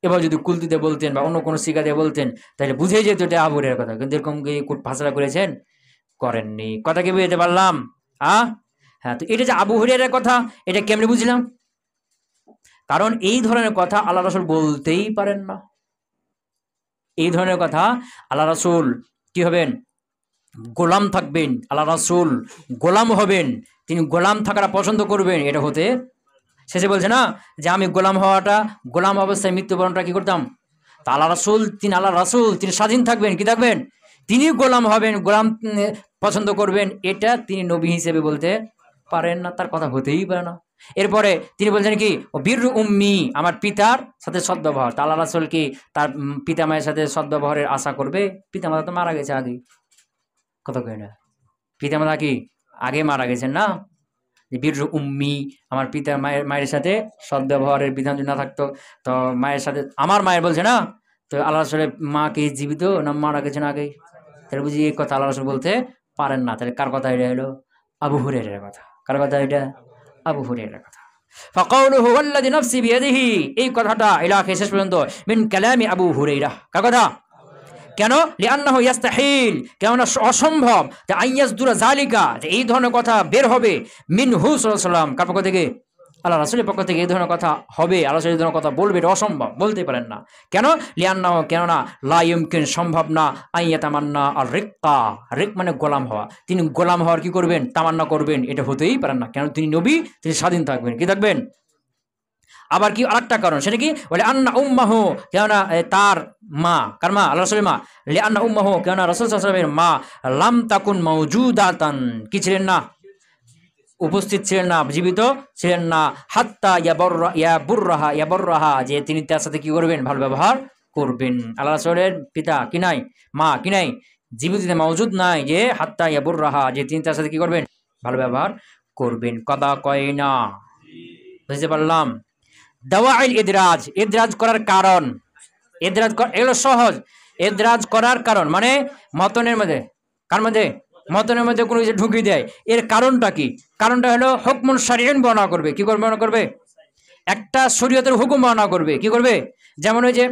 S1: এবার যদি কুলতিতে বলতেন বা অন্য কোনো শিখা দিয়ে বলতেন তাহলে বুঝেই যেত এটা আবু হুরায়রার কথা। কিন্তু এরকম কি ফাসলা করেছেন? করেননি। কথা কি বুঝতে পারলাম? হ্যাঁ। তো এটা যে আবু হুরায়রার কথা, এটা কেমনে বুঝলাম? কারণ এই ধরনের কথা আল্লাহ রাসূল বলতেই পারেন না। এই ধরনের কথা আল্লাহ রাসূল কি হবেন? গোলাম থাকবেন। আল্লাহ রাসূল গোলাম হবেন, তিনি গোলাম থাকাটা পছন্দ করবেন, এটা হতে শেষে বলছে না যে আমি গোলাম হওয়াটা, গোলাম অবস্থায় মৃত্যুবরণটা কি করতাম? তা আল্লাহ রাসূল, তিনি আল্লাহ রাসূল, তিনি স্বাধীন থাকবেন। কি থাকবেন? তিনি গোলাম হবেন, গোলাম পছন্দ করবেন, এটা তিনি নবী হিসেবে বলতে পারেন না, তার কথা হতেই পারে না। এরপরে তিনি বলছেন কি ও বীর উম্মি, আমার পিতার সাথে সদ্ব্যবহার। তা আল্লাহ রাসূল কি তার পিতা মায়ের সাথে সদ্ব্যবহারের আশা করবে? পিতা মাতা তো মারা গেছে আগে। কথা কই না? পিতা মাতা কি আগে মারা গেছেন না? বীর উম্মি, আমার পিতা মায়ের সাথে সদ্ব্যবহারের বিধান যদি না থাকতো, তো মায়ের সাথে, আমার মায়ের বলছে না, তো আল্লাহ রাসূলের মা কি জীবিত না মারা গেছেন আগে? তাহলে বুঝি এই কথা আল্লাহ রাসূল বলতে পারেন না। তাহলে কার কথা এটা হলো? আবু হুরায়রার কথা। কার কথা এটা? আবু হুরায়রার কথা। ফাকাউলুহু ওয়াল্লাযী নাফসি বিয়াদিহি, এই কথাটা ইলা আখির শেষ পর্যন্ত মিন কালামি আবু হুরায়রা। কার কথা? কেন? লিআন্নাহু ইয়াস্তাহিল, কেননা অসম্ভব যে আইয়াসদুরা যালিকা, যে এই ধরনের কথা বের হবে মিনহু সাল্লাল্লাহু আলাইহি ওয়াসাল্লাম, কার পক্ষ থেকে? আল্লাহ রাসূলের পক্ষ থেকে এই ধরনের কথা হবে, আল্লাহ রাসূল এই ধরনের কথা বলবে, এটা অসম্ভব, বলতে পারেন না। কেন? লিআন্নাহু, কেননা লা ইউমকিন, সম্ভব না, আইয়াতামান্না আর রিক্কা, রিক মানে গোলাম হওয়া, তিনি গোলাম হওয়ার কি করবেন? তামান্না করবেন, এটা হতেই পারেন না। কেন? তিনি নবী, তিনি স্বাধীন থাকবেন। কি থাকবেন? আবার কি আরেকটা কারণ, সেটা কি? বলে আন্না উম্মাহু, কেননা তার মা, কার মা? আল্লাহ রাসূলের মা। লি আন্না উম্মাহু, কেননা রাসূল সাল্লাল্লাহু আলাইহি ওয়াসাল্লামের মা লাম তাকুন মাওজুদাতান, কি ছিলেন না? উপস্থিত ছিলেন না, জীবিত ছিলেন না। হাত্তা ইয়াবুররাহা, যে তিনি তার সাথে কি করবেন, ভালো ব্যবহার করবেন। আল্লাহ রাসূলের পিতা কি নাই, মা কি নাই, জীবিত মওজুদ নাই, যে হাত্তা ইয়াবুররাহা, যে তিনি তার সাথে কি করবেন, ভালো ব্যবহার করবেন। কথা কয় না, বুঝতে পারলাম? দাওয়াইল ইদরাজ, ইদরাজ করার কারণ, ইদরাজ এগুলো সহজ। ইদরাজ করার কারণ মানে মতনের মধ্যে, কার মধ্যে, মতনের মধ্যে কোনো কিছু ঢুকিয়ে দেয়, এর কারণটা কি? কারণটা হলো হুকমুন শারঈন বর্ণনা করবে। কি করবে, বর্ণনা করবে? একটা শরীয়তের হুকুম বর্ণনা করবে। কি করবে? যেমন ওই যে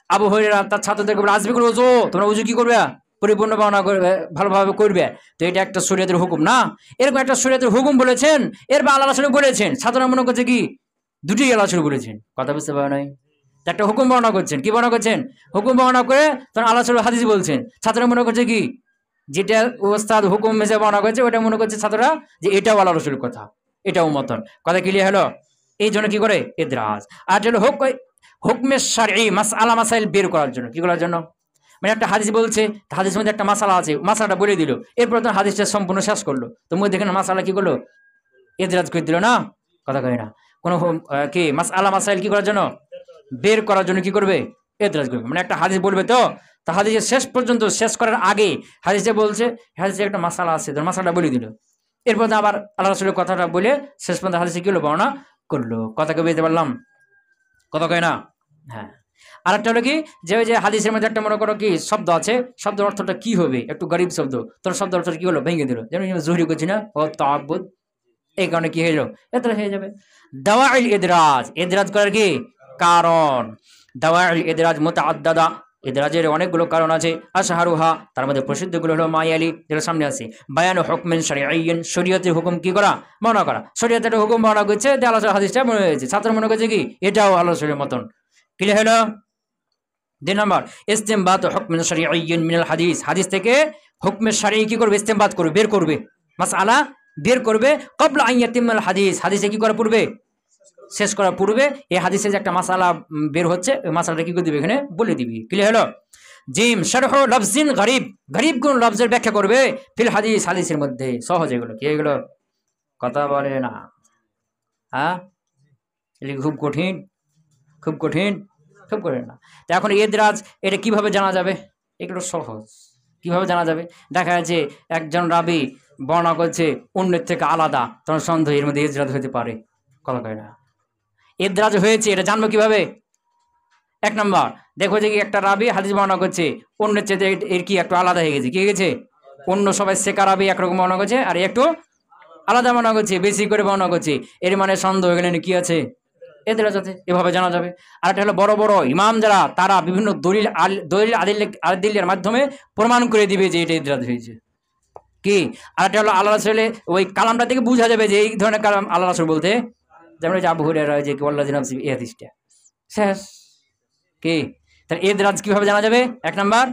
S1: আবু হুরায়রা তার ছাত্রদেরকে বলে, আসবিকুল ওযু, তোমরা ওযু কি করবে, পরিপূর্ণ বর্ণনা করবে, ভালোভাবে করবে। তো এটা একটা শরীয়তের হুকুম না? এরকম একটা শরীয়তের হুকুম বলেছেন, এর বা আল্লাহ রাসূল বলেছেন, ছাত্ররা মনে করছে কি দুটোই আল্লাহ রাসূল বলেছেন। কথা বুঝতে পারে নাই? একটা হুকুম বর্ণনা করছেন, কি বর্ণনা করছেন, হুকুম বর্ণনা করে তখন আল্লাহ রাসূল হাদিস বলছেন। ছাত্ররা মনে করছে কি যেটা ওস্তাদ হুকুম মেসে বর্ণনা করেছে ওটা মনে করছে ছাত্ররা যে এটাও আল্লাহ রাসূলের কথা, এটাও মতন। কথা ক্লিয়ার হলো? এই জন্য কি করে ইদরাজ। আর হলো হুকমে শারঈ, মাসআলা মাসাইল বের করার জন্য। কি করার জন্য? মানে একটা হাদিস বলছে, হাদিসের মধ্যে একটা মাসালা আছে, মাসালাটা বলে দিল, এরপর তো হাদিসটা সম্পূর্ণ শেষ করলো, তো মধ্যে এখানে মাসালা কি করলো, ইদরাজ করে দিল না? কথা কয় না? কোনো কি মাসআলা মাসাইল কি করার জন্য, বের করার জন্য কি করবে, ইদরাজ করবে। মানে একটা হাদিস বলবে, তো তা হাদিসের শেষ পর্যন্ত, শেষ করার আগে হাদিসে বলছে, হাদিসে একটা মাসালা আছে, তো মাসালাটা বলে দিল, এরপর আবার আল্লাহ রাসূলের কথাটা বলে শেষ পর্যন্ত হাদিসে কি হলো, বর্ণনা করলো। কথা কে বুঝতে পারলাম? কথা কয় না? হ্যাঁ। আর একটা হলো কি, যে ওই যে হাদিসের মধ্যে একটা মনে করো কি শব্দ আছে, শব্দের অর্থটা কি হবে, একটু গরিব শব্দ, তোর শব্দ অর্থটা কি হলো, ভেঙে দিল। যেমন জুহরি করছি না, ও তাআব্বুদ, এই কারণে কি হয়ে গেল, এত হয়ে যাবে। দাওয়াইল ইদরাজ, ইদরাজ করার কি কারণ? দাওয়াইল ইদরাজ মুতাআদ্দাদা, ইদরাজের অনেকগুলো কারণ আছে। আশহারুহা, তার মধ্যে প্রসিদ্ধগুলো হলো মায়ালি, যেটা সামনে আছে, বায়ানু হুকমিন শারঈয়্যিন, শরীয়তের হুকুম কি করা, বর্ণনা করা। শরীয়তের হুকুম বর্ণনা করছে, আল্লাহ রাসূলের হাদিসটা মনে হয়েছে, ছাত্র মনে করছে কি এটাও আল্লাহ রাসূলের মতন। ক্লিয়ার হলো? 2 নম্বর, ইসতিমবাত হুকমিন শারঈয়্যিন মিনাল হাদিস, হাদিস থেকে হুকমে শারঈ কি করবে, ইসতিমবাত করবে, বের করবে, মাসআলা বের করবে। ক্বাবলা আন ইয়াতিমাল হাদিস, হাদিসে কি করার পূর্বে, শেষ করার পূর্বে এই হাদিসে যে একটা মাসালা বের হচ্ছে, ওই মাসালাটা কি করে দিবে, এখানে বলে দিবি। ক্লিয়ার হলো? জিম, শারহু লফজিন গরিব, গরিব কোন লফজের ব্যাখ্যা করবে, ফিল হাদিস, হাদিসের মধ্যে। সহজ এগুলো, কি এগুলো? কথা বলে না? হ্যাঁ, এগুলো খুব কঠিন, খুব কঠিন, খুব কঠিন না। তো এখন ইদরাজ এটা কিভাবে জানা যাবে? এগুলো সহজ, কিভাবে জানা যাবে? দেখা যাচ্ছে একজন রাবি বর্ণনা করছে অন্যের থেকে আলাদা, তখন সন্দেহ এর মধ্যে ইদরাজ হতে পারে। কথা কয় না? ইদরাজ হয়েছে এটা জানবো কিভাবে? 1 নম্বর, দেখো যে একটা রাবি হাদিস বর্ণনা করছে, অন্যের চেয়ে এর কি একটু আলাদা হয়ে গেছে। কি হয়ে গেছে? অন্য সবাই সেকা রাবি একরকম বর্ণনা করছে, আর একটু আলাদা বর্ণনা করছে, বেশি করে বর্ণনা করছে, এর মানে সন্দেহ এখানে কি আছে, ইদরাজ আছে। এভাবে জানা যাবে। আর একটা হলো বড় বড় ইমাম যারা, তারা বিভিন্ন দলিল আদিলের মাধ্যমে প্রমাণ করে দিবে যে এটা ইদরাজ হয়েছে। কি? আর একটা হলো আল্লাহ রাসূলের ওই কালামটা থেকে বোঝা যাবে যে এই ধরনের কালাম আল্লাহ রাসূল বলতে, যেমন যে আবু হুরায়রা যে কি আল্লাহ জিনাবসি এই হাদিসটা শেষ। কি? তাহলে ইদরাজ কিভাবে জানা যাবে? 1 নাম্বার,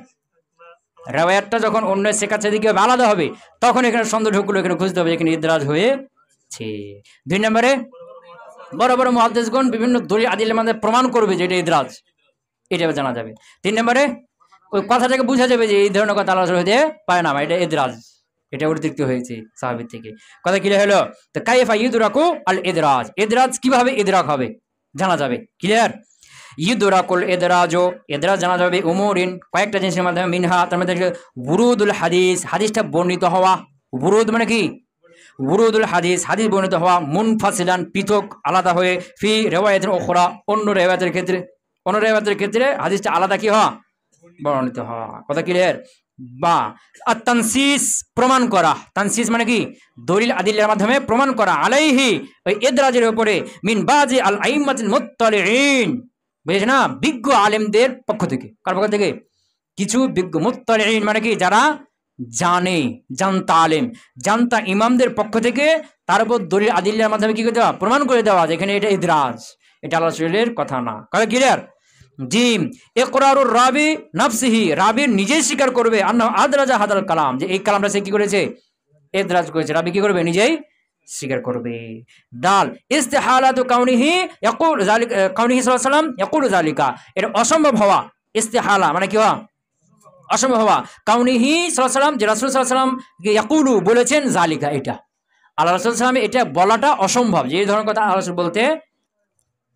S1: রাওয়ায়াতটা যখন অন্য শেখাচ্ছে দিকে আলাদা হবে, তখন এখানে সন্দেহ ঢুকলো, এখানে খুঁজতে হবে এখানে ইদরাজ হয়েছে। 2 নম্বরে, বড় বড় মুহাদ্দিসগণ বিভিন্ন দলিল আদিলের মধ্যে প্রমাণ করবে যে এটা ইদরাজ, এটা জানা যাবে। 3 নম্বরে, ওই কথা থেকে বোঝা যাবে যে এই ধরনের কথা আল্লাহ রাসূল হতে পারে না, এটা ইদরাজ, এটা অতিরিক্ত হয়েছে সাহাবীর থেকে। কথা ক্লিয়ার হলো? তো কাইফা ইদরাকু আল ইদরাজ, ইদরাজ কিভাবে ইদরাক হবে জানা যাবে। ক্লিয়ার? ইদরাকুল ইদরাজও, ইদরাজ জানা যাবে উমুরিন, কয়েকটা জিনিসের মাধ্যমে, মিনহা, তার মধ্যে বুরুদুল হাদিস, হাদিসটা বর্ণিত হওয়া। বুরুদ মানে কি? বুরুদুল হাদিস, হাদিস বর্ণিত হওয়া, মুনফাসিলান, পৃথক আলাদা হয়ে, ফি রিওয়ায়াতিন উখরা, অন্য রিওয়ায়াতের ক্ষেত্রে, অন্য রিওয়ায়াতের ক্ষেত্রে হাদিসটা আলাদা কি হওয়া, বর্ণিত হওয়া। কথা ক্লিয়ার? বা আত-তানসিস, প্রমাণ করা। তানসিস মানে কি? দলিল আদিলের মাধ্যমে প্রমাণ করা, আলাইহি, ওই ইদরাজের উপরে, মিন বাজি আল আইম্মাতিল মুত্তালিঈন, বুঝেছ না, বিজ্ঞ আলেমদের পক্ষ থেকে। কার পক্ষ থেকে? কিছু বিজ্ঞ, মুত্তালিঈন মানে কি? যারা জানে, জানতা আলেম, জানতা ইমামদের পক্ষ থেকে তার উপর দলিল আদিলের মাধ্যমে কি করে দেওয়া, প্রমাণ করে দেওয়া, যেখানে এটা ইদরাজ, এটা আল্লাহ রাসূলের কথা না। কথা ক্লিয়ার? জিম, ইকরারুর রাবি নাফসিহি, রাবি নিজেই স্বীকার করবে, আন্নাহু আদরাজা হাদাল কালাম, যে এই কালামটা সে কি করেছে, ইদরাজ করেছে। রাবি কি করবে? নিজেই স্বীকার করবে। দাল, ইস্তিহালাতু কাউনিহি ইয়াকুল যালিকা, কাউনিহি সাল্লাল্লাহু আলাইহি ওয়াসাল্লাম ইয়াকুল যালিকা, এটা অসম্ভব হওয়া। ইস্তিহালা মানে কি হওয়া? অসম্ভব হওয়া। কাউনিহি সাল্লাল্লাহু আলাইহি ওয়াসাল্লাম, যে রাসূল সাল্লাল্লাহু আলাইহি ওয়াসাল্লাম ইয়াকুলু, বলেছেন, যালিকা, এটা আল্লাহ রাসূল সাল্লাল্লাহু আলাইহি ওয়াসাল্লাম এটা বলাটা অসম্ভব, যে এই ধরনের কথা আল্লাহ রাসূল বলতে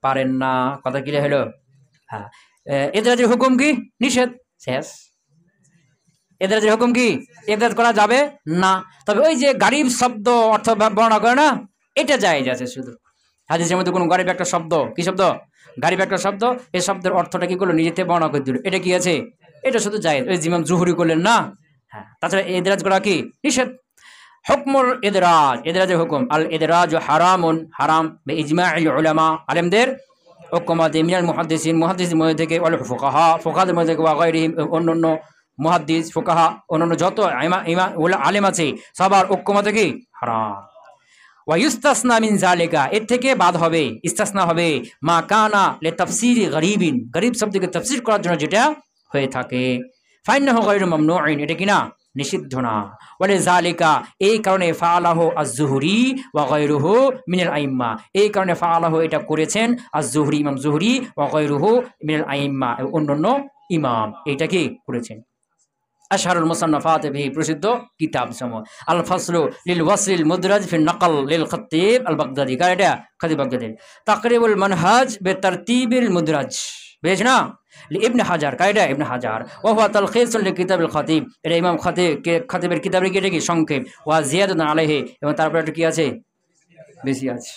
S1: পারেন না। কথা ক্লিয়ার হলো? হ্যাঁ। এদরাজের হুকুম কি? নিষেধ, শেষ। এদরাজের হুকুম কি? এদরাজ করা যাবে না। তবে ওই যে গারিব শব্দ অর্থ বর্ণনা করে না, এটা জায়েজ আছে শুধু। হাদিসের মধ্যে কোনো গারিব একটা শব্দ, কি শব্দ? গারিব একটা শব্দ, এই শব্দের অর্থটা কি করলো? নিজেতে বর্ণনা করে দিল, এটা কি আছে? এটা শুধু জায়েজ। ওই ইমাম জুহরি করলেন না। হ্যাঁ, তাছাড়া এদরাজ করা কি? নিষেধ। হুকমুল ইদরাজ, ইদরাজের হুকুম। আল ইদরাজ হারামুন, হারাম বিইজমাইল উলামা, আলেমদের ঐক্যমতে, মিনাল মুহাদ্দিসিন, মুহাদ্দিসদের মধ্যে থেকে, ওয়াল ফুকাহা, ফুকাহাদের মধ্যে থেকে, ওয়া গায়রিহিম, অন্যান্য মুহাদ্দিস ফুকাহা, অন্যান্য যত আলেম আছে সবার ঐক্যমতে কি? হারাম। ওয়া ইস্তাসনা মিন যালিকা, এর থেকে বাদ হবে, ইস্তাসনা হবে, মা কানা লিতাফসিরি গরিবিন, গরিব শব্দকে তাফসীর করার জন্য যেটা হয়ে থাকে। ফাইন্নাহু গায়রু মামনুইন, এটা কিনা? নিষিদ্ধ না। ওয়ালি যালিকা, এই কারণে ফাআলাহু আজ-জুহরি ওয়া গায়রুহু মিনাল আইম্মা, এই কারণে ফাআলাহু, এটা করেছেন, আজ-জুহরি, ইমাম জুহরি, ওয়া গায়রুহু মিনাল আইম্মা, অন্যান্য ইমাম এইটা কি করেছেন। আশহারুল মুসান্নাফাত, বিহি প্রসিদ্ধ কিতাব সমূহ। আল ফাসলু লিল ওয়াসলিল মুদরাজ ফি নাকল লিল খতিব আল বাগদাদি, কার এটা? খতিব বাগদাদি। তাকরিবুল মানহাজ বিতারতিবিল মুদরাজ, বেশ না? ইবনে হাজার, কার এটা? ইবনে হাজার। ওয়া হুয়া তালখিসুল লিকিতাবিল খতিব, এটা ইমাম খতিবের কিতাবের কি? এটা কি? সংক্ষেপ। ওয়া জিয়াদাতুন আলাইহি, এবং তারপরে একটা কি আছে? বেশি আছে।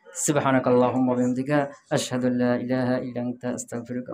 S1: সুবহানাকাল্লাহুম্মা ওয়া বিহামদিকা আশহাদু আল্লা ইলাহা ইল্লা আনতা আস্তাগফিরুকা।